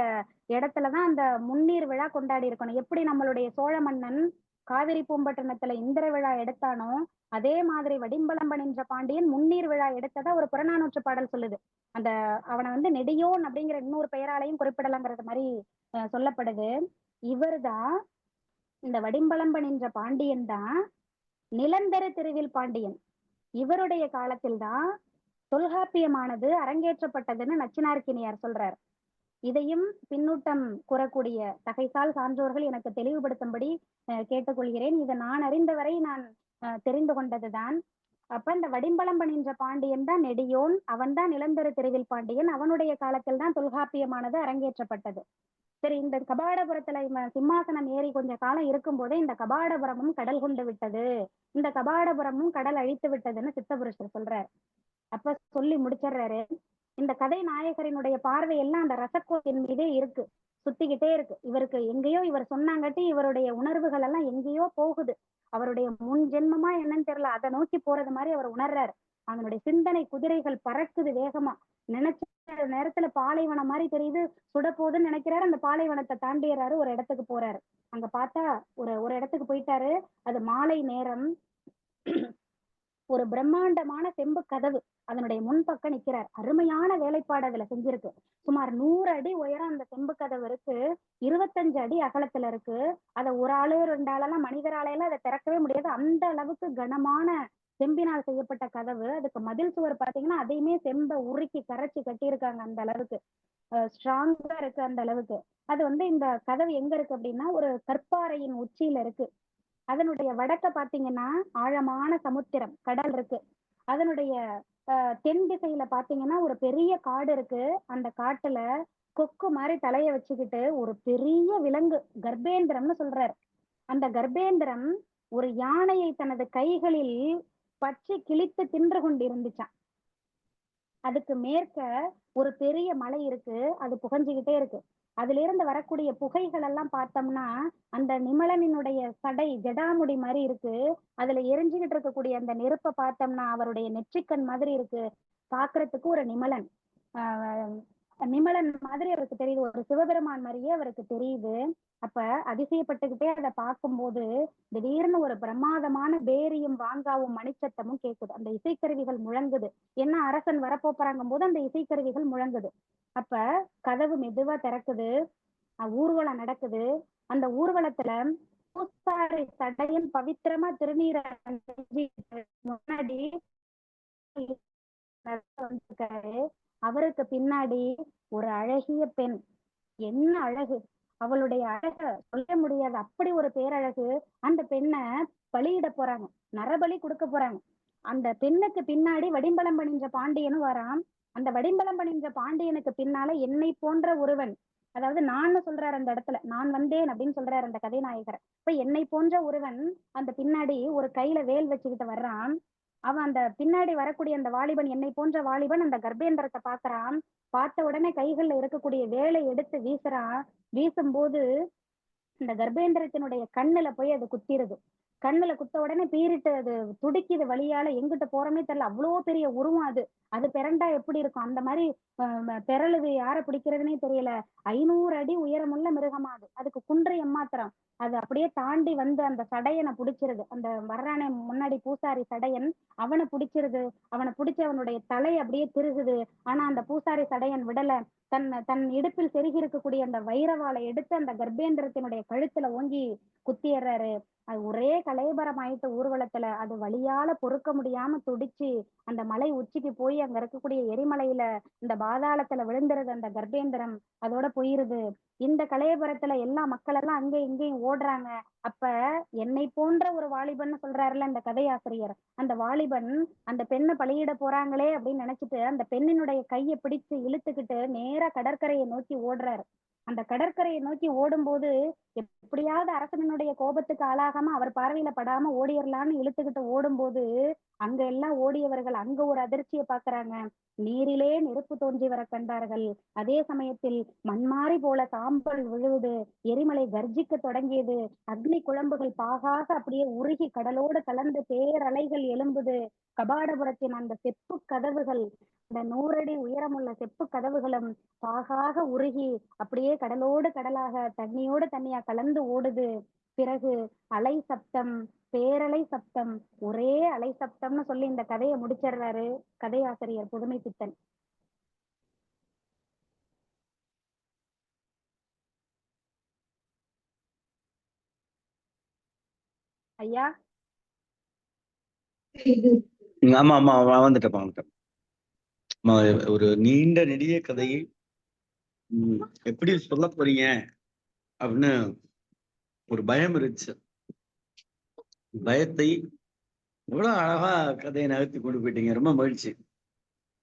Speaker 2: இடத்துலதான் அந்த முன்னீர் விழா கொண்டாடி இருக்கணும். எப்படி நம்மளுடைய சோழ மன்னன் காவிரி பூம்பட்டினத்துல இந்திர விழா எடுத்தானோ அதே மாதிரி வடிம்பளம்பன் என்ற பாண்டியன் முன்னீர் விழா எடுத்ததா ஒரு புறநானூற்று பாடல் சொல்லுது. அந்த அவனை நெடியோன் அப்படிங்கிற இன்னொரு பெயராலையும் குறிப்பிடலாங்கிறது மாதிரி சொல்லப்படுது. இவர்தான் இந்த வடிம்பளம்பன் என்ற பாண்டியன் தான் நிலந்தர திருவில் பாண்டியன். இவருடைய காலத்தில்தான் தொல்காப்பியமானது அரங்கேற்றப்பட்டதுன்னு நச்சினார்க்கினியார் சொல்றார். இதையும் பின்னூட்டம் கூறக்கூடிய தகைசால் சான்றோர்கள் எனக்கு தெளிவுபடுத்தும்படி கேட்டுக்கொள்கிறேன். இதை நான் அறிந்தவரை நான் தெரிந்து கொண்டதுதான். அப்ப இந்த வடிம்பளம்பன் என்ற பாண்டியன் தான் நெடியோன், அவன் தான் நிலந்தர திருவில் பாண்டியன். அவனுடைய காலத்தில் தான் தொல்காப்பியமானது அரங்கேற்றப்பட்டது. சரி, இந்த கபாடபுரத்துல சிம்மாசனம் ஏறி கொஞ்ச காலம் இருக்கும் போதே இந்த கபாடபுரமும் கடல் கொண்டு விட்டது, இந்த கபாடபுரமும் கடல் அழித்து விட்டதுன்னு சித்தபுருஷர் சொல்றாரு. அப்ப சொல்லி முடிச்சிடுறாரு. இந்த கதை நாயகரினுடைய பார்வை எல்லாம் அந்த ரசக்கோட்டின் மீதே இருக்கு, சுத்திக்கிட்டே இருக்கு. இவருக்கு எங்கேயோ இவர் சொன்னாங்கட்டி இவருடைய உணர்வுகள் எல்லாம் எங்கேயோ போகுது. அவருடைய முன் ஜென்மமா என்னன்னு தெரியல, அதை நோக்கி போறது மாதிரி அவர் உணர்றாரு. அவனுடைய சிந்தனை குதிரைகள் பறக்குது வேகமா. நினைச்ச நேரத்துல பாலைவனம் மாதிரி தெரியுது, சுட போகுதுன்னு நினைக்கிறாரு. அந்த பாலைவனத்தை தாண்டிடுறாரு, ஒரு இடத்துக்கு போறாரு. அங்க பார்த்தா ஒரு இடத்துக்கு போயிட்டாரு. அது மாலை நேரம். ஒரு பிரம்மாண்டமான செம்பு கதவு அதனுடைய முன்பக்கம் நிக்கிறார். அருமையான வேலைப்பாடு அதுல செஞ்சிருக்கு. சுமார் 100 அடி உயரம் அந்த செம்பு கதவு இருக்கு. 25 அடி அகலத்துல இருக்கு. அதை ஒரு ஆளு 2 ஆளெல்லாம் மனிதராலையெல்லாம் அதை திறக்கவே முடியாது. அந்த அளவுக்கு கனமான செம்பினால் செய்யப்பட்ட கதவு. அதுக்கு மதில் சுவர் பாத்தீங்கன்னா அதையுமே செம்ப உருக்கி கரைச்சி கட்டியிருக்காங்க. அந்த அளவுக்கு ஸ்ட்ராங்கா இருக்கு. அந்த அளவுக்கு அது இந்த கதவு எங்க இருக்கு அப்படின்னா ஒரு கற்பாறையின் உச்சியில இருக்கு. அதனுடைய வடக்க பாத்தீங்கன்னா ஆழமான சமுத்திரம், கடல் இருக்கு. அதனுடைய தென் திசையில பாத்தீங்கன்னா ஒரு பெரிய காடு இருக்கு. அந்த காட்டுல கொக்கு மாதிரி தலைய வச்சுக்கிட்டு ஒரு பெரிய விலங்கு கர்ப்பேந்திரம்னு சொல்றாரு. அந்த கர்ப்பேந்திரம் ஒரு யானையை தனது கைகளில் பற்றி கிழித்து தின்று கொண்டிருந்துச்சாம். அதுக்கு மேற்க ஒரு பெரிய மலை இருக்கு. அது புகைஞ்சுகிட்டே இருக்கு. அதிலிருந்து வரக்கூடிய புகைகள் எல்லாம் பார்த்தோம்னா, அந்த நிமலனினுடைய சடை ஜடாமுடி மாரி இருக்கு. அதுல எரிஞ்சுகிட்டு இருக்கக்கூடிய அந்த நெருப்ப பார்த்தோம்னா, அவருடைய நெற்றிக்கண் மாதிரி இருக்கு. பார்க்கறதுக்கு ஒரு நிமலன். ஆ நிமலன் மாதிரி அவருக்கு தெரியுது. ஒரு சிவபெருமான் மாரியே அவருக்கு தெரியுது. அப்ப அதிசயப்பட்டுக்கிட்டே அத பார்க்கும்போது, திடீர்னு ஒரு பிரமாதமான பேரியும், வாங்காவும், மணிச்சத்தமும் கேட்குது. அந்த இசைக்கருவிகள் முழங்குது. என்ன அரசன் வரப்போறாங்கும்போது அந்த இசைக்கருவிகள் முழங்குது. அப்ப கதவு மெதுவா திறக்குது. ஊர்வலம் நடக்குது. அந்த ஊர்வலத்துல பூசாரி சடையன் பவித்திரமா திருநீரை அணிஞ்சிட்டு முன்னாடி வந்திருக்காரு. அவருக்கு பின்னாடி ஒரு அழகிய பெண். என்ன அழகு! அவளுடைய அழக சொல்ல முடியாது. அப்படி ஒரு பேரழகு. அந்த பெண்ண பலியிட போறாங்க. நரபலி கொடுக்க போறாங்க. அந்த பெண்ணுக்கு பின்னாடி வடிம்பலம் பணிஞ்ச பாண்டியனும் வரான். அந்த வடிம்பலம் பணிஞ்ச பாண்டியனுக்கு பின்னால என்னை போன்ற ஒருவன், அதாவது நான்னு சொல்றாரு அந்த இடத்துல. நான் வந்தேன் அப்படின்னு சொல்றாரு அந்த கதைநாயகர். இப்ப என்னை போன்ற ஒருவன் அந்த பின்னாடி ஒரு கையில வேல் வச்சுக்கிட்டு வர்றான். அவன் அந்த பின்னாடி வரக்கூடிய அந்த வாலிபன், என்னை போன்ற வாலிபன் அந்த கர்ப்பேந்திரத்தை பார்க்கறான். பார்த்த உடனே கைகள்ல இருக்கக்கூடிய வேலை எடுத்து வீசுறான். வீசும்போது இந்த கர்ப்பேந்திரத்தினுடைய கண்ணுல போய் அது குத்திருது. கண்ணுல குத்த உடனே பீறிட்டு அது துடிக்குது வலியால. எங்கிட்டு போறோமே தெரியல. அவ்வளோ பெரிய உருவம் அது. அது பெரண்டா எப்படி இருக்கும்? அந்த மாதிரி பெரளுது. யார பிடிக்கிறதுனே தெரியல. 500 அடி உயரமுள்ள மிருகமா அது. அதுக்கு குன்று எம்மாத்திரம். அது அப்படியே தாண்டி வந்து அந்த சடையனை புடிச்சிருது. அந்த வர்றானே முன்னாடி பூசாரி சடையன், அவனை புடிச்சிருது. அவனை புடிச்சு அவனுடைய தலை அப்படியே திருகுது. ஆனா அந்த பூசாரி சடையன் விடல. தன் இடுப்பில் செருகி இருக்கக்கூடிய அந்த வைரவாளை எடுத்து அந்த கர்ப்பேந்திரத்தினுடைய கழுத்துல ஓங்கி குத்திடுறாரு. அது ஒரே கலையபரம் ஆயிட்டு ஊர்வலத்துல. அது வலியால பொறுக்க முடியாம துடிச்சு அந்த மலை உச்சிக்கு போய் அங்க இருக்கக்கூடிய எரிமலையில இந்த பாதாளத்துல விழுந்துருது அந்த கர்ப்பேந்திரம். அதோட போயிருது. இந்த கலையபரத்துல எல்லா மக்கள் எல்லாம் அங்கேயும் இங்கேயும் ஓடுறாங்க. அப்ப என்னை போன்ற ஒரு வாலிபன் சொல்றாருல அந்த கதையாசிரியர், அந்த வாலிபன் அந்த பெண்ணை பலியிட போறாங்களே அப்படின்னு நினைச்சிட்டு அந்த பெண்ணினுடைய கையை பிடிச்சு இழுத்துக்கிட்டு நேரா கடற்கரையை நோக்கி ஓடுறாரு. அந்த கடற்கரையை நோக்கி ஓடும்போது எப்படியாவது அரசனுடைய கோபத்துக்கு ஆளாகாம அவர் பார்வையில படாம ஓடிரலான்னு இழுத்துக்கிட்டு ஓடும்போது அங்க எல்லாம் ஓடியவர்கள் அங்க ஒரு அதிர்ச்சியை பாக்குறாங்க. நீரிலே நெருப்பு தோன்றி வர கண்டார்கள். அதே சமயத்தில் மண்மாரி போல சாம்பல் விழுவுது. எரிமலை கர்ஜிக்க தொடங்கியது. அக்னி குழம்புகள் பாகாக அப்படியே உருகி கடலோடு கலந்து பேரலைகள் எழும்புது. கபாடபுரத்தின் அந்த செப்பு கதவுகள், அந்த 100 அடி உயரமுள்ள செப்பு கதவுகளும் பாகாக உருகி அப்படியே கடலோடு கடலாக தண்ணியோடு தண்ணியா கலந்து ஓடுது. பிறகு அலை சப்தம், பேரலை சப்தம், ஒரே அலை சப்தம்னு சொல்லி இந்த கதையை முடிச்சிடுறாரு கதையாசிரியர் புதுமை பித்தன். ஐயா,
Speaker 1: ஆமா ஆமா வந்துட்டேன். ஒரு நீண்ட நெடிய கதையை எப்படி சொல்ல போறீங்க அப்படின்னு ஒரு பயம் இருந்துச்சு. பயத்தை இவ்வளவு அழகா கதையை நகர்த்தி கொண்டு போயிட்டீங்க. ரொம்ப மகிழ்ச்சி.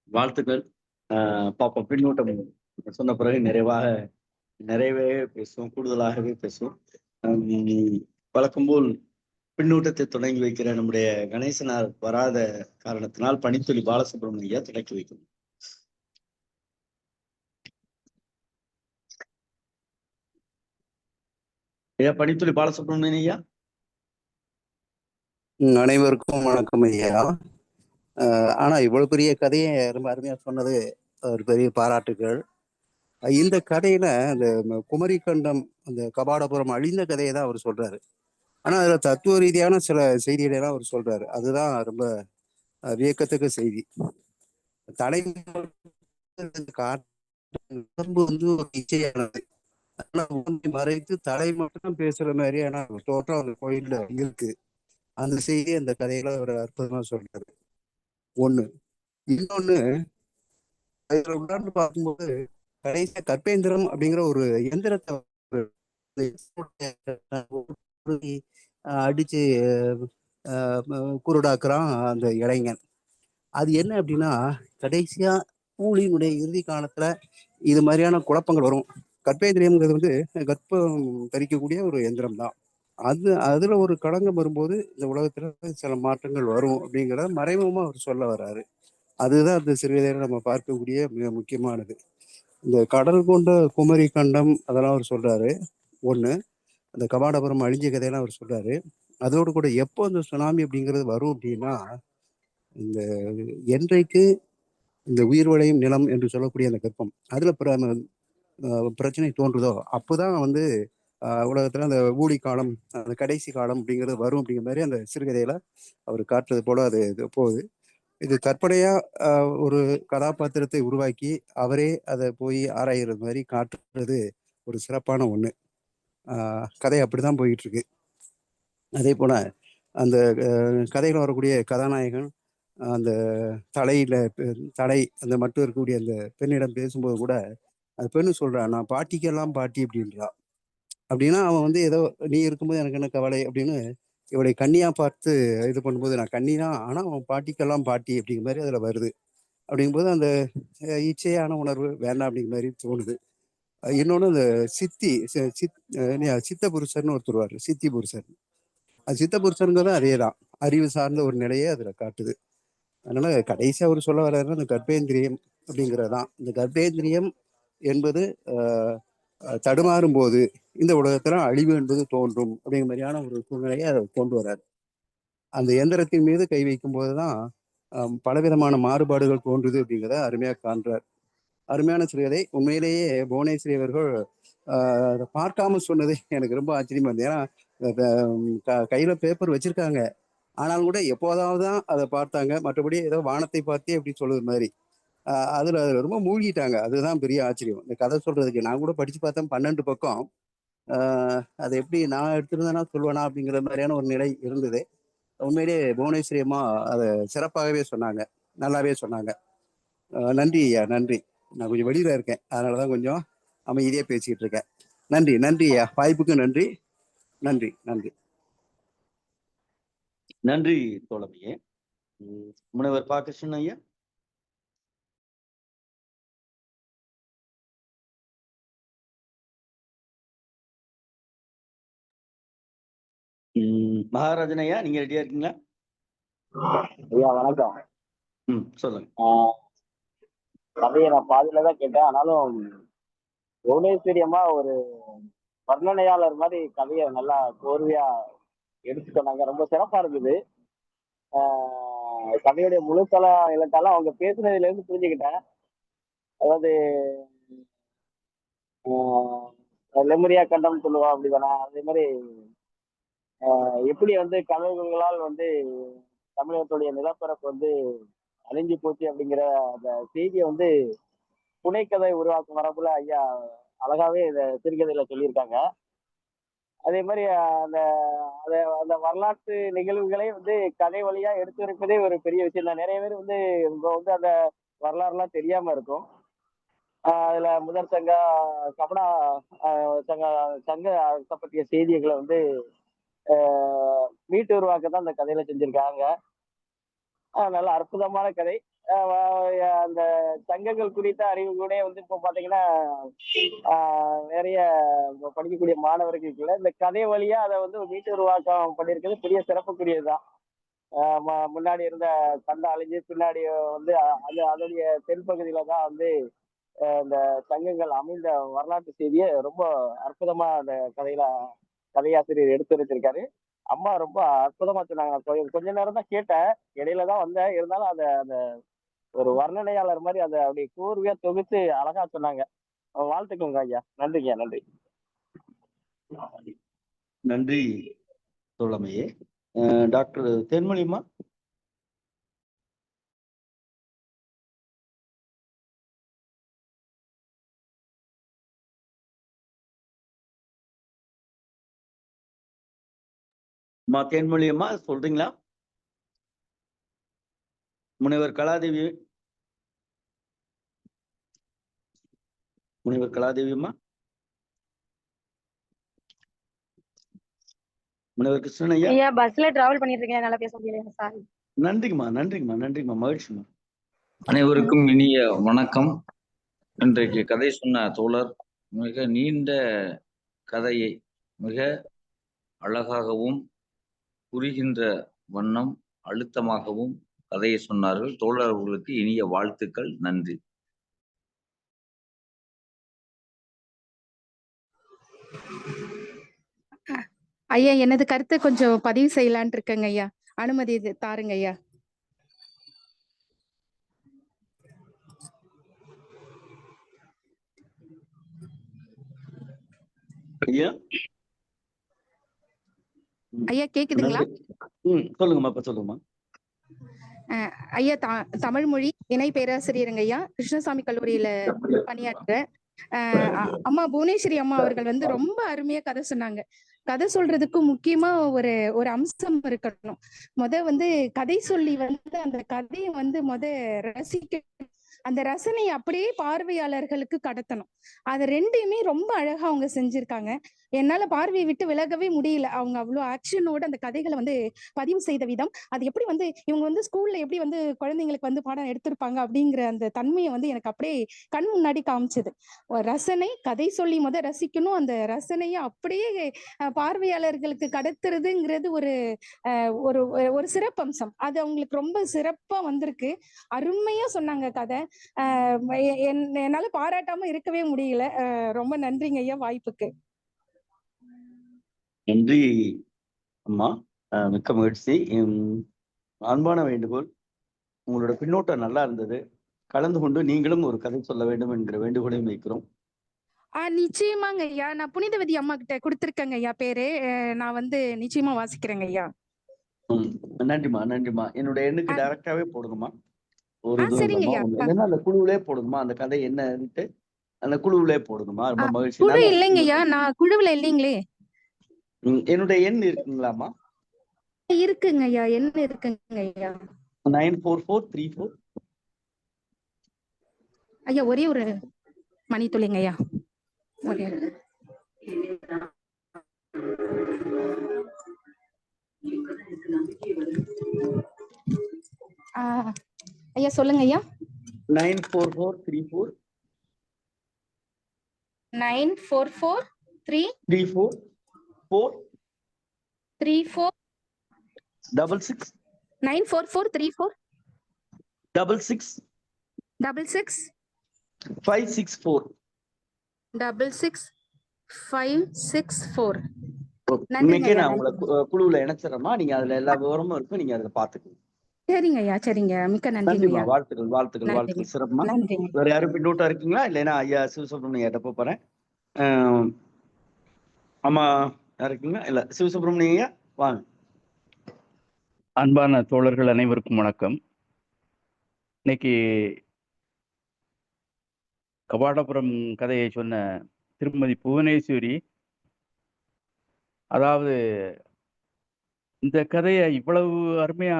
Speaker 1: வாழ்த்துக்கள். பாப்போம் பின்னூட்டம் சொன்ன பிறகு நிறையவே பேசுவோம், கூடுதலாகவே பேசுவோம். வழக்கம் போல் பின்னூட்டத்தை தொடங்கி வைக்கிற நம்முடைய கணேசனார் வராத காரணத்தினால் பணித்துளி பாலசுப்ரமணிய ஐயா தொடக்கி வைக்கணும். ஐயா பணித்துளி பாலசுப்ரமணியன் ஐயா.
Speaker 4: அனைவருக்கும் வணக்கம் ஐயா. ஆனா இவ்வளவு பெரிய கதையை ரொம்ப அருமையா சொன்னது ஒரு பெரிய பாராட்டுகள். இந்த கதையில அந்த குமரி கண்டம், அந்த கபாடபுரம் அழிந்த கதையை தான் அவர் சொல்றாரு. ஆனா அதுல தத்துவ ரீதியான சில செய்திகளை எல்லாம் அவர் சொல்றாரு. அதுதான் ரொம்ப வியக்கத்தக்க செய்தி. உடம்பு வந்து ஒரு இச்சையானது. மறைத்து தலை மட்டும் பேசுற மாதிரியான தோற்றம் அந்த கோயில்ல இருக்கு. அந்த செய்தி அந்த கதையில ஒரு அற்புதமா சொல்றாரு. ஒண்ணு. இன்னொன்னு, அதுல உட்கார்ந்து பார்க்கும்போது கடைசியா கற்பேந்திரம் அப்படிங்கிற ஒரு எந்திரத்தை அடிச்சு குருடாக்குறான் அந்த இளைஞன். அது என்ன அப்படின்னா, கடைசியா ஊழியினுடைய இறுதி காலத்துல இது மாதிரியான குழப்பங்கள் வரும். கர்ப்பேந்திரியம்ங்கிறது வந்து கர்ப்பம் தரிக்கக்கூடிய ஒரு எந்திரம் தான். அதுல ஒரு களங்கம் வரும்போது இந்த உலகத்துல சில மாற்றங்கள் வரும் அப்படிங்கிறத மறைமுகமா அவர் சொல்ல வர்றாரு. அதுதான் அந்த சிறுகதையில நம்ம பார்க்கக்கூடிய மிக முக்கியமானது. இந்த கடல் கொண்ட குமரி கண்டம் அதெல்லாம் அவர் சொல்றாரு. ஒண்ணு, அந்த கபாடபுரம் அழிஞ்ச கதையெல்லாம் அவர் சொல்றாரு. அதோடு கூட எப்போ அந்த சுனாமி அப்படிங்கிறது வரும் அப்படின்னா, இந்த என்றைக்கு இந்த உயிர் விளையும் நிலம் என்று சொல்லக்கூடிய அந்த கர்ப்பம் அதுல பிரச்சனை தோன்றுதோ அப்போதான் வந்து உலகத்துல அந்த ஊழி காலம், அந்த கடைசி காலம் அப்படிங்கிறது வரும் அப்படிங்கிற மாதிரி அந்த சிறுகதையில அவர் காட்டுறது போல அது இது போகுது. இது கற்பனையா ஒரு கதாபாத்திரத்தை உருவாக்கி அவரே அதை போய் ஆராயிறது மாதிரி காட்டுறது ஒரு சிறப்பான ஒண்ணு. கதை அப்படிதான் போயிட்டு இருக்கு. அதே போல அந்த கதையில் வரக்கூடிய கதாநாயகன் அந்த தலையில தலை அந்த மட்டும் இருக்கக்கூடிய அந்த பெண்ணிடம் பேசும்போது கூட அந்த பெண்ணு சொல்றா, நான் பாட்டிக்கெல்லாம் பாட்டி அப்படின்றா. அப்படின்னா அவன் வந்து ஏதோ நீ இருக்கும்போது எனக்கு என்ன கவலை அப்படின்னு இவளை கண்ணியா பார்த்து இது பண்ணும்போது நான் கண்ணி தான், ஆனா அவன் பாட்டிக்கெல்லாம் பாட்டி அப்படிங்கிற மாதிரி அதுல வருது. அப்படிங்கும்போது அந்த இச்சையான உணர்வு வேண்டாம் அப்படிங்கிற மாதிரி தோணுது. இன்னொன்று இந்த சித்தி சித்த புருஷர்னு ஒருத்தருவாரு, சித்தி புருஷர். அது சித்த புருஷருங்கிறது அதே தான், அறிவு சார்ந்த ஒரு நிலையை அதுல காட்டுது. அதனால கடைசியா அவர் சொல்ல வர்றாருன்னா இந்த கர்ப்பேந்திரியம் அப்படிங்கிறது தான். இந்த கர்ப்பேந்திரியம் என்பது தடுமாறும் போது இந்த உலகத்துல அழிவு என்பது தோன்றும் அப்படிங்கிற மாதிரியான ஒரு சூழ்நிலையை அதை கொண்டு வர்றாரு. அந்த எந்திரத்தின் மீது கை வைக்கும் போதுதான் பலவிதமான மாறுபாடுகள் தோன்றுது அப்படிங்கிறத அருமையா காண்றார். அருமையான சிறுகதை. உண்மையிலேயே புவனேஸ்வரி அவர்கள் அதை பார்க்காம சொன்னது எனக்கு ரொம்ப ஆச்சரியமா இருந்தது. ஏன்னா கையில பேப்பர் வச்சிருக்காங்க, ஆனாலும் கூட எப்போதாவது தான் அதை பார்த்தாங்க. மற்றபடி ஏதோ வானத்தை பார்த்தே அப்படி சொல்லுது மாதிரி அதுல ரொம்ப மூழ்கிட்டாங்க. அதுதான் பெரிய ஆச்சரியம் இந்த கதை சொல்றதுக்கு. நான் கூட படிச்சு பார்த்தேன் 12 பக்கம். அதை எப்படி நான் எடுத்திருந்தேன்னா சொல்லுவேனா அப்படிங்கிற மாதிரியான ஒரு நிலை இருந்தது. உண்மையிலேயே புவனேஸ்வரி அம்மா அதை சிறப்பாகவே சொன்னாங்க, நல்லாவே சொன்னாங்க. நன்றி ஐயா, நன்றி. நான் கொஞ்சம் வெளியில இருக்கேன், அதனாலதான் கொஞ்சம் அமைதியா பேசிக்கிட்டு இருக்கேன். நன்றி, நன்றி ஐயா, வாய்ப்புக்கு நன்றி. நன்றி, நன்றி.
Speaker 3: நன்றி தோழமையே. முனைவர் பா. கிருஷ்ணன் ஐயா. மகாராஜன் ஐயா, நீங்க ரெடியா இருக்கீங்களா?
Speaker 5: ஐயா வணக்கம்.
Speaker 3: சொல்லுங்க.
Speaker 5: கதையை நான் பாதியில தான் கேட்டேன். ஆனாலும் புவனேஸ்வரி அம்மா ஒரு வர்ணனையாளர் மாதிரி கதையை நல்லா கோர்வையா எடுத்து சொன்னாங்க. ரொம்ப சிறப்பா இருக்குது. கதையுடைய முழு இலட்டாலும் அவங்க பேசுனதுல இருந்து புரிஞ்சுக்கிட்டேன். அதாவது லெமரியா கண்டம் சொல்லுவா அப்படிதானே, அதே மாதிரி எப்படி வந்து கலைஞர்களால் வந்து தமிழகத்துடைய நிலப்பரப்பு வந்து அழிஞ்சு போச்சு அப்படிங்கிற அந்த செய்தியை வந்து புனைக்கதை உருவாக்கும் வரப்புல ஐயா அழகாவே இதை சிறுகதையில சொல்லியிருக்காங்க. அதே மாதிரி அந்த அந்த வரலாற்று நிகழ்வுகளை வந்து கதை வழியா எடுத்து இருப்பதே ஒரு பெரிய விஷயம் தான். நிறைய பேர் வந்து வந்து அந்த வரலாறுலாம் தெரியாம இருக்கும். அதுல முதற் சங்க கபடா சங்க சங்க பற்றிய செய்திகளை வந்து மீட்டு உருவாக்கத்தான் அந்த கதையில செஞ்சிருக்காங்க. நல்ல அற்புதமான கதை. அந்த சங்கங்கள் குறித்த அறிவு கூட வந்து இப்போ பாத்தீங்கன்னா நிறைய படிக்கக்கூடிய மாணவர்களுக்குள்ள இந்த கதை வழியா அதை வந்து மீட்டு உருவாக்கம் பண்ணியிருக்கிறது பெரிய சிறப்புக்குரியதுதான். முன்னாடி இருந்த கண்ட அழிஞ்சு பின்னாடி வந்து அது அதோடைய தென்பகுதியில தான் வந்து இந்த சங்கங்கள் அமைந்த வரலாற்று செய்தியை ரொம்ப அற்புதமா அந்த கதையாசிரியர் எடுத்து வச்சிருக்காரு. அம்மா ரொம்ப அற்புதமா சொன்னாங்க. கொஞ்ச நேரம் தான் கேட்டேன், இடையில தான் வந்தேன். இருந்தாலும் அந்த ஒரு வர்ணனையாளர் மாதிரி அதை அப்படி கூர்வையா தொகுத்து அழகா சொன்னாங்க. வாழ்த்துக்கோங்க ஐயா. நன்றிங்க, நன்றி.
Speaker 3: நன்றி தோழமையே. டாக்டர் தேன்மொழிமா. தேன்மொழி அம்மா சொல்றீங்களா? முனைவர் கலாதேவி, முனைவர் கலாதேவி அம்மா, முனைவர் கிருஷ்ணன் ஐயா.
Speaker 2: பஸ்ல டிராவல் பண்ணிட்டு இருக்கேன், என்னால பேச முடியல, சாரி.
Speaker 3: நன்றிங்கம்மா, நன்றிங்கம்மா, நன்றிங்கம்மா. மகிழ்ச்சிம்மா.
Speaker 6: அனைவருக்கும் இனிய வணக்கம். இன்றைக்கு கதை சொன்ன தோழர் மிக நீண்ட கதையை மிக அழகாகவும் புரிகின்ற வண்ணம் அழுத்தமாகவும் கதையை சொன்னார்கள். தோழர் அவர்களுக்கு இனிய வாழ்த்துக்கள். நன்றி.
Speaker 7: ஐயா, எனது கருத்தை கொஞ்சம் பதிவு செய்யலான் இருக்கேங்க ஐயா. அனுமதி தாருங்க ஐயா.
Speaker 3: ஐயா
Speaker 7: ஐயா கேக்குதுங்களா?
Speaker 3: சொல்லுங்கம்மா, இப்ப சொல்லுங்கம்மா.
Speaker 7: ஐயா, தமிழ் மொழி இணை பேராசிரியருங்க ஐயா, கிருஷ்ணசாமி கல்லூரியில பணியாற்றுறேன். அம்மா புவனேஸ்வரி அம்மா அவர்கள் வந்து ரொம்ப அருமையா கதை சொன்னாங்க. கதை சொல்றதுக்கு முக்கியமா ஒரு அம்சம் இருக்கணும். வந்து கதை சொல்லி வந்து அந்த கதையை வந்து ரசிக்க, அந்த ரசனையை அப்படியே பார்வையாளர்களுக்கு கடத்தணும். அது ரெண்டையுமே ரொம்ப அழகா அவங்க செஞ்சிருக்காங்க. என்னால பார்வையை விட்டு விலகவே முடியல. அவங்க அவ்வளவு ஆக்ஷனோட அந்த கதைகளை வந்து பதிவு செய்த விதம், அது எப்படி வந்து இவங்க வந்து ஸ்கூல்ல எப்படி வந்து குழந்தைங்களுக்கு வந்து பாடம் எடுத்திருப்பாங்க அப்படிங்கிற அந்த தன்மையை வந்து எனக்கு அப்படியே கண் முன்னாடி காமிச்சது. ரசனை, கதை சொல்லி ரசிக்கணும், அந்த ரசனையை அப்படியே பார்வையாளர்களுக்கு கடத்துறதுங்கிறது ஒரு ஒரு ஒரு சிறப்பம்சம். அது அவங்களுக்கு ரொம்ப சிறப்பா வந்திருக்கு. அருமையா சொன்னாங்க கதை. என்னால பாராட்டாம இருக்கவே முடியல. ரொம்ப நன்றிங்க ஐயா வாய்ப்புக்கு.
Speaker 3: நன்றி அம்மா, மிக்க மகிழ்ச்சி. அன்பான வேண்டுகோள், உங்களோட பின்னோட்டம் நல்லா இருந்தது. கலந்து கொண்டு நீங்களும் ஒரு கதை சொல்ல வேண்டும் என்கிற வேண்டுகோளையும் வைக்கிறோம்.
Speaker 7: நிச்சயமாங்க ஐயா. நான் புனிதவதி அம்மா கிட்ட கொடுத்திருக்கேங்க ஐயா பேரு. நான் வந்து நிச்சயமா வாசிக்கிறேங்க ஐயா.
Speaker 3: நன்றிமா, நன்றிமா. என்னோட எண்ணுக்கு டைரக்டாவே போடுங்கம்மா. ஒரு
Speaker 7: சரிங்க ஐயா.
Speaker 3: இல்லைன்னா அந்த குழுவிலே போடுங்கம்மா. அந்த கதை என்னன்ட்டு அந்த குழுவிலே போடுங்கம்மா. ரொம்ப மகிழ்ச்சி.
Speaker 7: குழு இல்லைங்க ஐயா, நான் குழுவுல இல்லைங்களே.
Speaker 3: என்னுடைய எண் இருக்குங்களாமா?
Speaker 7: இருக்குங்க ஐயா, என்ன இருக்குங்க ஐயா?
Speaker 3: 94434.
Speaker 7: ஐயா ஒரே ஒரு மணி துளிங்க ஐயா. ஒரே ஐயா சொல்லுங்க ஐயா.
Speaker 3: 94434
Speaker 7: 94434
Speaker 3: 66
Speaker 7: 94434
Speaker 3: 66 564
Speaker 7: 564.
Speaker 3: இன்னைக்கே நான் உங்களை குழுவுல இணைச்சிடறேம்மா. நீங்க அதுல எல்லா விவரமும் இருக்கும், நீங்க அதுல பாத்துக்கோங்க.
Speaker 7: சரிங்க ஐயா, சரிங்க. மிக்க நன்றிங்க.
Speaker 3: வாழ்த்துக்கள், வாழ்த்துக்கள், வாழ்த்துக்கள். சிறப்புமா. வேற யாரும் பின்னோட்டா இருக்கீங்களா? இல்லைன்னா ஐயா சிவசுப்ரமணியம் கிட்ட போறேன். ஆமா, இருக்கீங்களா? இல்ல, சிவசுப்ரமணியம் வாங்க.
Speaker 8: அன்பான தோழர்கள் அனைவருக்கும் வணக்கம். இன்னைக்கு கபாடபுரம் கதையை சொன்ன திருமதி புவனேஸ்வரி, அதாவது இந்த கதையை இவ்வளவு அருமையா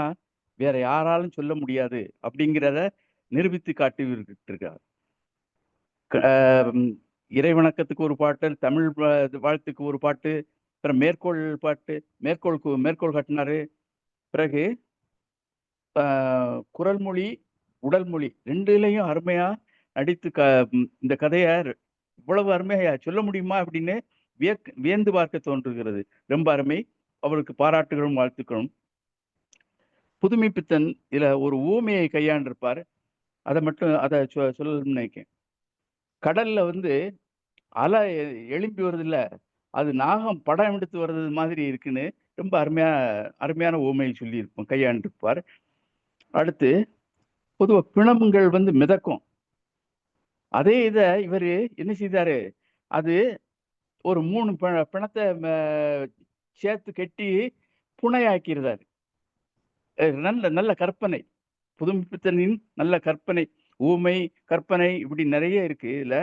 Speaker 8: வேற யாராலும் சொல்ல முடியாது அப்படிங்கிறத நிரூபித்து காட்டிவிட்டு இருக்கார். இறைவணக்கத்துக்கு ஒரு பாட்டு, தமிழ் வாழ்த்துக்கு ஒரு பாட்டு, அப்புறம் மேற்கோள் பாட்டு, மேற்கோள் காட்டினாரு. பிறகு குரல் மொழி, உடல் மொழி ரெண்டுலையும் அருமையா நடித்து இந்த கதையை இவ்வளவு அருமையா சொல்ல முடியுமா அப்படின்னு வியந்து பார்க்க தோன்றுகிறது. ரொம்ப அருமை. அவருக்கு பாராட்டுகளும் வாழ்த்துக்களும். புதுமை பித்தன் இதுல ஒரு ஊமையை கையாண்டிருப்பார். அதை சொல்லணும்னு நினைக்கிறேன். கடல்ல வந்து அலை எழும்பி வருது இல்ல, அது நாகம் படம் எடுத்து வர்றது மாதிரி இருக்குன்னு ரொம்ப அருமையான ஊமையை சொல்லியிருப்போம், கையாண்டிருப்பார். அடுத்து பொதுவா பிணங்கள் வந்து மிதக்கும். அதே இதை இவர் என்ன செய்தாரு, அது ஒரு 3 பிணத்தை சேர்த்து கட்டி புனையாக்கிறாரு. நல்ல கற்பனை, புதுமைப்பித்தனின் நல்ல கற்பனை, ஊமை கற்பனை இப்படி நிறைய இருக்கு இதுல.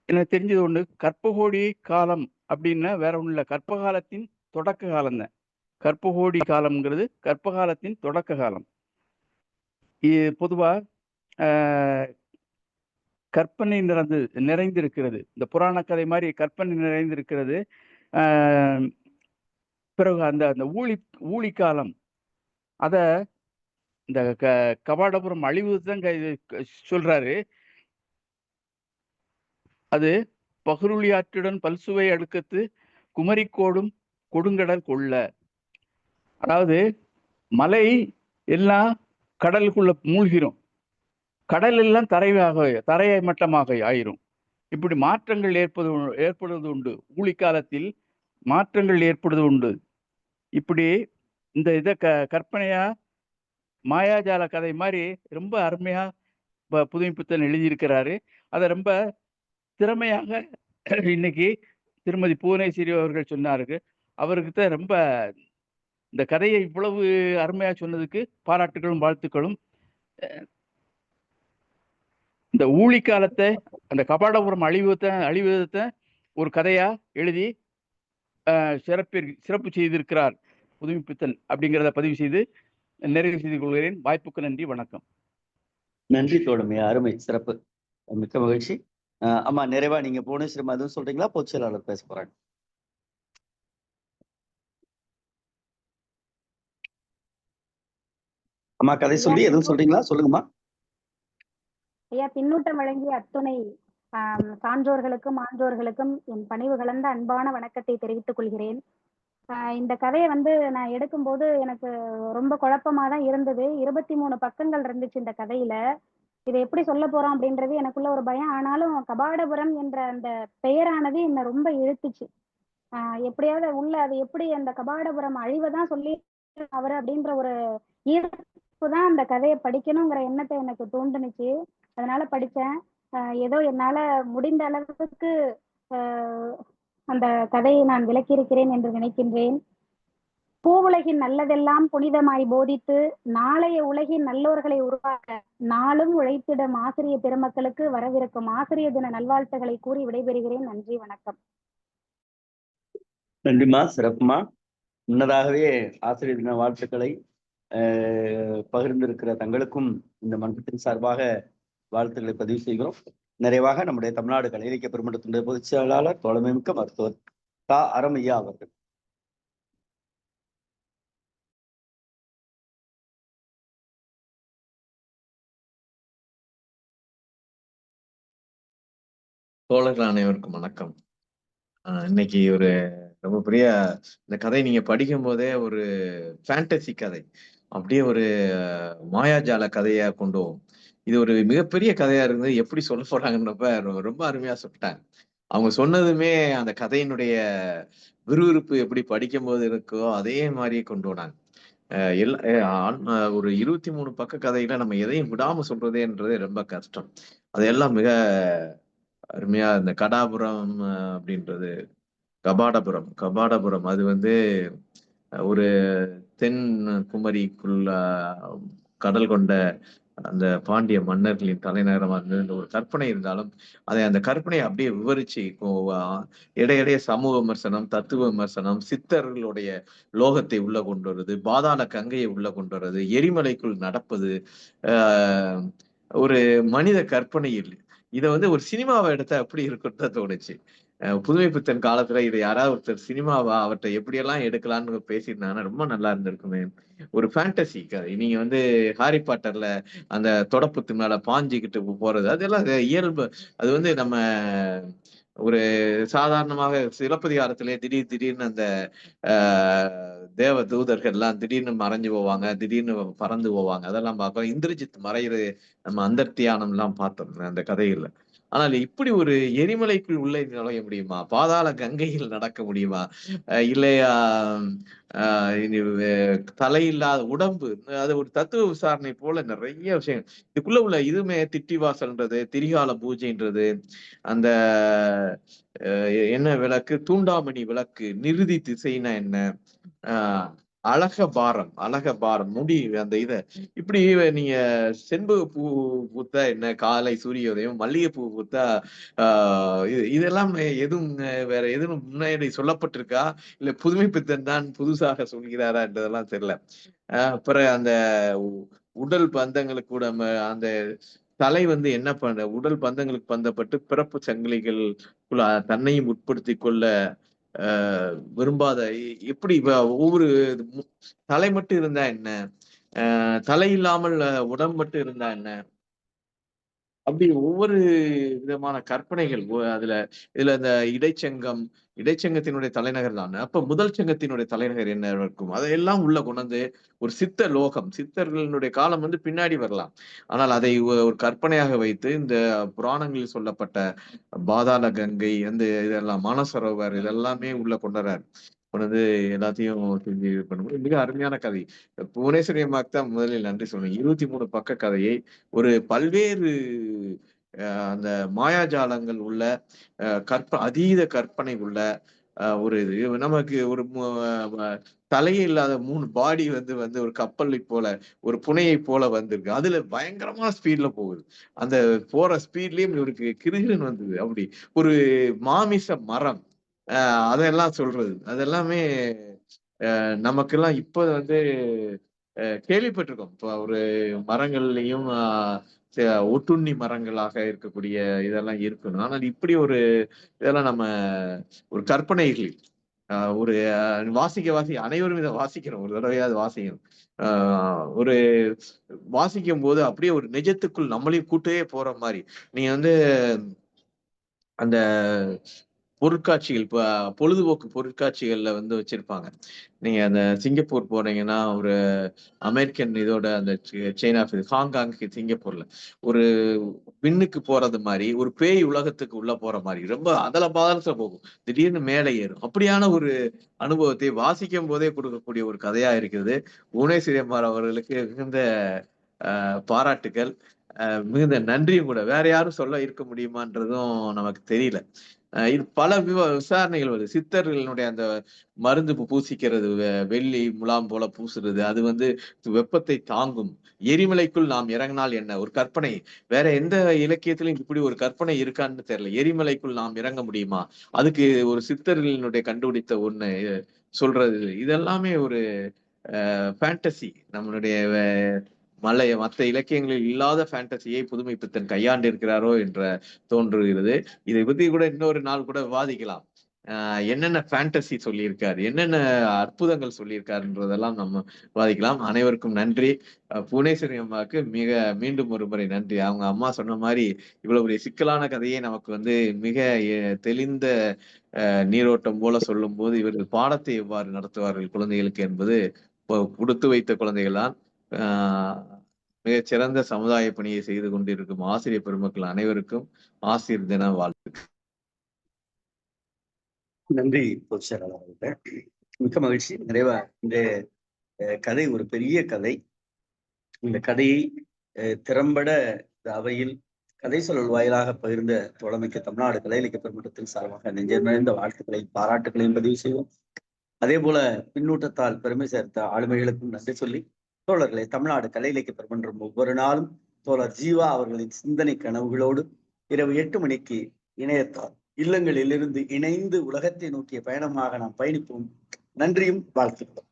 Speaker 8: எனக்கு தெரிஞ்சது ஒண்ணு, கற்பகோடி காலம் அப்படின்னா வேற ஒண்ணு இல்லை, கற்பகாலத்தின் தொடக்க காலம் தான். கற்பகோடி காலம்ங்கிறது கற்பகாலத்தின் தொடக்க காலம். பொதுவா கற்பனை நிறைந்திருக்கிறது. இந்த புராண கதை மாதிரி கற்பனை நிறைந்திருக்கிறது. பிறகு அந்த அந்த ஊழிக்காலம் அத இந்த கபாடபுரம் அழிவு தான் சொல்றாரு. அது பகருளியாற்றுடன் பல்சுவை அடுக்கத்து குமரிக்கோடும் கொடுங்கடல் கொள்ள. அதாவது மலை எல்லாம் கடலுக்குள்ள மூழ்கிறோம், கடல் எல்லாம் தரையை மட்டமாக ஆயிரும். இப்படி மாற்றங்கள் ஏற்படுவது உண்டு. ஊழிக்காலத்தில் மாற்றங்கள் ஏற்படுவது உண்டு. இப்படி இந்த இதை கற்பனையா மாயாஜால கதை மாதிரி ரொம்ப அருமையா புதுமைப்பித்தன் எழுதியிருக்கிறாரு. அதை ரொம்ப திறமையாக இன்னைக்கு திருமதி புவனேஸ்வரி அவர்கள் சொன்னார்கள். அவருக்கு தான் ரொம்ப இந்த கதையை இவ்வளவு அருமையா சொன்னதுக்கு பாராட்டுகளும் வாழ்த்துக்களும். இந்த ஊழிக்காலத்தை அந்த கபாடபுரம் அழிவதை ஒரு கதையா எழுதி சிறப்பு செய்திருக்கிறார் புதுமைப்பித்தன் அப்படிங்கிறத பதிவு செய்து நிறைவு செய்து கொள்கிறேன். வாய்ப்புக்கு நன்றி, வணக்கம்.
Speaker 3: நன்றி தோழமை, அருமை, சிறப்பு, மிக்க மகிழ்ச்சி. ஆமா, நிறைவா நீங்க புவனேஸ்வரி அதுவும் சொல்றீங்களா? பொதுச் செயலாளர் பேச போறாங்க. அம்மா கதை சொல்லி எதுவும் சொல்றீங்களா? சொல்லுங்கம்மா.
Speaker 2: ஐயா, பின்னூட்டம் வழங்கிய அத்துணை சான்றோர்களுக்கும் ஆன்றோர்களுக்கும் என் பணிவு கலந்த அன்பான வணக்கத்தை தெரிவித்துக் கொள்கிறேன். இந்த கதையை நான் எடுக்கும்போது எனக்கு ரொம்ப குழப்பமா தான் இருந்தது. 23 பக்கங்கள் இருந்துச்சு இந்த கதையில. இதை எப்படி சொல்ல போறோம் அப்படின்றது எனக்குள்ள ஒரு பயம். ஆனாலும் கபாடபுரம் என்ற அந்த பெயரானது என்னை ரொம்ப இழுத்துச்சு. எப்படியாவது உள்ள அது எப்படி அந்த கபாடபுரம் அழிவைதான் சொல்லி அவர் அப்படின்ற ஒரு ஈர்ப்பு தான் அந்த கதையை படிக்கணுங்கிற எண்ணத்தை எனக்கு தூண்டுனுச்சு. அதனால படித்தேன். ஏதோ என்னால முடிந்த அளவுக்கு அந்த கதையை நான் விளக்கியிருக்கிறேன் என்று நினைக்கின்றேன். பூவுலகின் நல்லதெல்லாம் புனிதமாய் போதித்து நாளைய உலகின் நல்லோர்களை உருவாக்க நாளும் உழைத்திடும் ஆசிரிய பெருமக்களுக்கு வரவிருக்கும் ஆசிரிய தின நல்வாழ்த்துக்களை கூறி விடைபெறுகிறேன். நன்றி, வணக்கம்.
Speaker 3: நன்றிம்மா, சிறப்புமா. முன்னதாகவே ஆசிரியர் தின வாழ்த்துக்களை பகிர்ந்திருக்கிற தங்களுக்கும் இந்த மன்றத்தின் சார்பாக வாழ்த்துக்களை பதிவு செய்கிறோம். நிறைவாக நம்முடைய தமிழ்நாடு கலை இலக்கிய பெருமன்றத்தினுடைய பொதுச் செயலாளர் தோழமைமிக்க மருத்துவர் தா. அரமையா அவர்கள்.
Speaker 9: தோழர்கள் அனைவருக்கும் வணக்கம். இன்னைக்கு ஒரு ரொம்ப பெரிய இந்த கதை நீங்க படிக்கும் போதே ஒரு ஃபேண்டசி கதை, அப்படியே ஒரு மாயாஜால கதையா கொண்டோம். இது ஒரு மிகப்பெரிய கதையா இருந்து எப்படி சொல்ல போறாங்கன்றப்ப ரொம்ப அருமையா சொல்லிட்டாங்க. அவங்க சொன்னதுமே அந்த கதையினுடைய விறுவிறுப்பு எப்படி படிக்கும் போது இருக்கோ அதே மாதிரியே கொண்டு வராங்க. ஒரு 23 பக்க கதையில நம்ம எதையும் விடாம சொல்றதேன்றது ரொம்ப கஷ்டம். அதையெல்லாம் மிக அருமையா இந்த கடாபுரம் அப்படின்றது கபாடபுரம் அது ஒரு தென் குமரிக்குள்ள கடல் கொண்ட அந்த பாண்டிய மன்னர்களின் தலைநகரமா இருந்தது ஒரு கற்பனை இருந்தாலும் அந்த கற்பனையை அப்படியே விவரிச்சு இடையிடையே சமூக விமர்சனம், தத்துவ விமர்சனம், சித்தர்களுடைய லோகத்தை உள்ள கொண்டு வருது, பாதாள கங்கையை உள்ள கொண்டு வர்றது, எரிமலைக்குள் நடப்பது, ஒரு மனித கற்பனையில் இதை ஒரு சினிமாவை எடுத்தா எப்படி இருக்குன்னு தான் தோணுச்சு. புதுமைப்பித்தன் காலத்துல இதை யாராவது ஒருத்தர் சினிமாவா அவர்கிட்ட எப்படியெல்லாம் எடுக்கலான்னு பேசியிருந்தாங்கன்னா ரொம்ப நல்லா இருந்திருக்குமே. ஒரு ஃபேண்டசி கதை. நீங்க ஹாரி பாட்டர்ல அந்த தொடப்பத்து மேல பாஞ்சிக்கிட்டு போறது அதெல்லாம் இயல்பு. அது நம்ம ஒரு சாதாரணமாக சிலப்பதிகாரத்திலே திடீர்னு அந்த தேவ தூதர்கள் எல்லாம் திடீர்னு மறைஞ்சு போவாங்க, திடீர்னு பறந்து போவாங்க, அதெல்லாம் பார்க்கிறோம். இந்திரஜித் மறைகிறது நம்ம அந்தர்த்தியானம் எல்லாம் பார்த்தோம் அந்த கதைகள்ல. ஆனால் இப்படி ஒரு எரிமலைக்குள் உள்ளே நுழைய முடியுமா? பாதாள கங்கையில் நடக்க முடியுமா? இல்லையா தலையில்லாத உடம்பு, அது ஒரு தத்துவ விசாரணை போல நிறைய விஷயம் இதுக்குள்ள உள்ள. இதுமே திட்டிவாசல்ன்றது, திரிகால பூஜைன்றது, அந்த என்ன விளக்கு, தூண்டாமணி விளக்கு, நிருதி திசைனா என்ன, அழக பாரம் முடி, அந்த இப்படி நீங்க செண்பக பூ பூத்தா என்ன, காலை சூரியோதயம், மல்லிகைப்பூ பூத்தா இதெல்லாம் எதுவும் வேற எதுவும் முன்னாடி சொல்லப்பட்டிருக்கா, இல்ல புதுமைப்பித்தன் தான் புதுசாக சொல்கிறாரா என்றதெல்லாம் தெரியல. அப்புறம் அந்த உடல் பந்தங்களுக்கு கூட அந்த தலை என்ன பண்ண, உடல் பந்தங்களுக்கு பந்தப்பட்டு பிறப்பு சங்கிலிகள் தன்னையும் உட்படுத்தி கொள்ள விரும்பாத எப்படி ஒவ்வொரு தலை மட்டும் இருந்தா என்ன, தலை இல்லாமல் உடம்பு மட்டும் இருந்தா என்ன, அப்படி ஒவ்வொரு விதமான கற்பனைகள் இதுல இந்த இடைச்சங்கத்தினுடைய தலைநகர் தான். அப்ப முதல் சங்கத்தினுடைய தலைநகர் என்ன இருக்கும், அதையெல்லாம் உள்ள கொண்டு வந்து ஒரு சித்த லோகம், சித்தர்களுடைய காலம் பின்னாடி வரலாம். ஆனால் அதை ஒரு கற்பனையாக வைத்து இந்த புராணங்களில் சொல்லப்பட்ட பாதாள கங்கை, இதெல்லாம் மானசரோவர், இதெல்லாமே உள்ள கொண்டுறாரு. கொண்டு எல்லாத்தையும் செஞ்சு இது பண்ணும்போது மிக அருமையான கதை. புவனேஸ்வரி அம்மாக்கு தான் முதலில் நன்றி சொல்லணும். 23 பக்க கதையை ஒரு பல்வேறு அந்த மாயாஜாலங்கள் உள்ள அதீத கற்பனை உள்ள ஒரு இது நமக்கு ஒரு தலையே இல்லாத 3 பாடி ஒரு கப்பலை போல, ஒரு புனையை போல வந்திருக்கு. அதுல பயங்கரமான ஸ்பீட்ல போகுது. அந்த போற ஸ்பீட்லயும் இவருக்கு கிருகிருன்னு வந்தது. அப்படி ஒரு மாமிச மரம், அதெல்லாம் சொல்றது அதெல்லாமே நமக்கெல்லாம் இப்ப கேள்விப்பட்டிருக்கோம். இப்ப ஒரு மரங்கள்லயும் ஒட்டுண்ணி மரங்களாக இருக்கக்கூடிய இதெல்லாம் இருக்கணும். ஆனால் இப்படி ஒரு இதெல்லாம் நம்ம ஒரு கற்பனைகள் ஒரு வாசிக்க அனைவரும் இதை வாசிக்கணும், ஒரு தடவையாவது வாசிக்கணும். ஒரு வாசிக்கும் போது அப்படியே ஒரு நிஜத்துக்குள் நம்மளையும் கூட்டவே போற மாதிரி. நீங்க அந்த பொருட்காட்சிகள், பொழுதுபோக்கு பொருட்காட்சிகள்ல வச்சிருப்பாங்க. நீங்க அந்த சிங்கப்பூர் போனீங்கன்னா ஒரு அமெரிக்கன் இதோட அந்த செயின் ஆஃப் ஹாங்காங், சிங்கப்பூர்ல ஒரு விண்ணுக்கு போறது மாதிரி, ஒரு பேய் உலகத்துக்கு உள்ள போற மாதிரி ரொம்ப அதல பாதலத்துல போகும், திடீர்னு மேலே ஏறும். அப்படியான ஒரு அனுபவத்தை வாசிக்கும் போதே கொடுக்கக்கூடிய ஒரு கதையா இருக்குது. புவனேஸ்வரி அம்மாள் அவர்களுக்கு மிகுந்த பாராட்டுகள், மிகுந்த நன்றியும் கூட. வேற யாரும் சொல்ல இருக்க முடியுமான்றதும் நமக்கு தெரியல. இது பல விசாரணைகள் வருது. சித்தர்களுடைய அந்த மருந்து பூசிக்கிறது, வெள்ளி முலாம் போல பூசுறது, அது வெப்பத்தை தாங்கும். எரிமலைக்குள் நாம் இறங்கினால் என்ன, ஒரு கற்பனை. வேற எந்த இலக்கியத்திலும் இப்படி ஒரு கற்பனை இருக்கான்னு தெரியல. எரிமலைக்குள் நாம் இறங்க முடியுமா, அதுக்கு ஒரு சித்தர்களினுடைய கண்டுபிடித்த ஒண்ணு சொல்றது. இதெல்லாமே ஒரு ஃபேண்டசி. நம்மளுடைய மற்ற இலக்கியங்களில் இல்லாத ஃபேண்டசியை புதுமைப்பித்தன் கையாண்டு இருக்கிறாரோ என்ற தோன்றுகிறது. இதை பத்தி கூட இன்னொரு நாள் கூட விவாதிக்கலாம். என்னென்ன ஃபேண்டசி சொல்லியிருக்காரு, என்னென்ன அற்புதங்கள் சொல்லியிருக்காருன்றதெல்லாம் நம்ம விவாதிக்கலாம். அனைவருக்கும் நன்றி. புவனேஸ்வரி அம்மாவுக்கு மீண்டும் ஒரு முறை நன்றி. அவங்க அம்மா சொன்ன மாதிரி இவ்வளவு ஒரு சிக்கலான கதையை நமக்கு மிக தெளிந்த நீரோட்டம் போல சொல்லும் போது இவர்கள் பாடத்தை எவ்வாறு நடத்துவார்கள் குழந்தைகளுக்கு என்பது கொடுத்து வைத்த குழந்தைகள் தான். மிகச் சிறந்த சமுதாய பணியை செய்து கொண்டிருக்கும் ஆசிரியர் பெருமக்கள் அனைவருக்கும் ஆசிரியர் தின வாழ்த்துக்கள்.
Speaker 3: நன்றி பொதுச்செயலாளர் அவர்களே, மிக்க மகிழ்ச்சி. நிறைவா இந்த கதை ஒரு பெரிய கதை. இந்த கதையை திறம்பட அவையில் கதை சொல்லல் வாயிலாக பகிர்ந்த தோழமைக்கு தமிழ்நாடு கலை இலக்கிய பெருமன்றத்தின் சார்பாக நெஞ்சமிழ்ந்த வாழ்த்துக்களையும் பாராட்டுகளையும் பதிவு செய்வோம். அதே போல பின்னூட்டத்தால் பெருமை சேர்த்த ஆளுமைகளுக்கும் நன்றி சொல்லி, தோழர்களை தமிழ்நாடு கலை இலக்கிய பெருமன்றம் ஒவ்வொரு நாளும் தோழர் ஜீவா அவர்களின் சிந்தனை கனவுகளோடு இரவு 8 மணிக்கு இணையத்தால் இல்லங்களிலிருந்து இணைந்து உலகத்தை நோக்கிய பயணமாக நாம் பயணிப்போம். நன்றியும் வாழ்த்துக்களும்.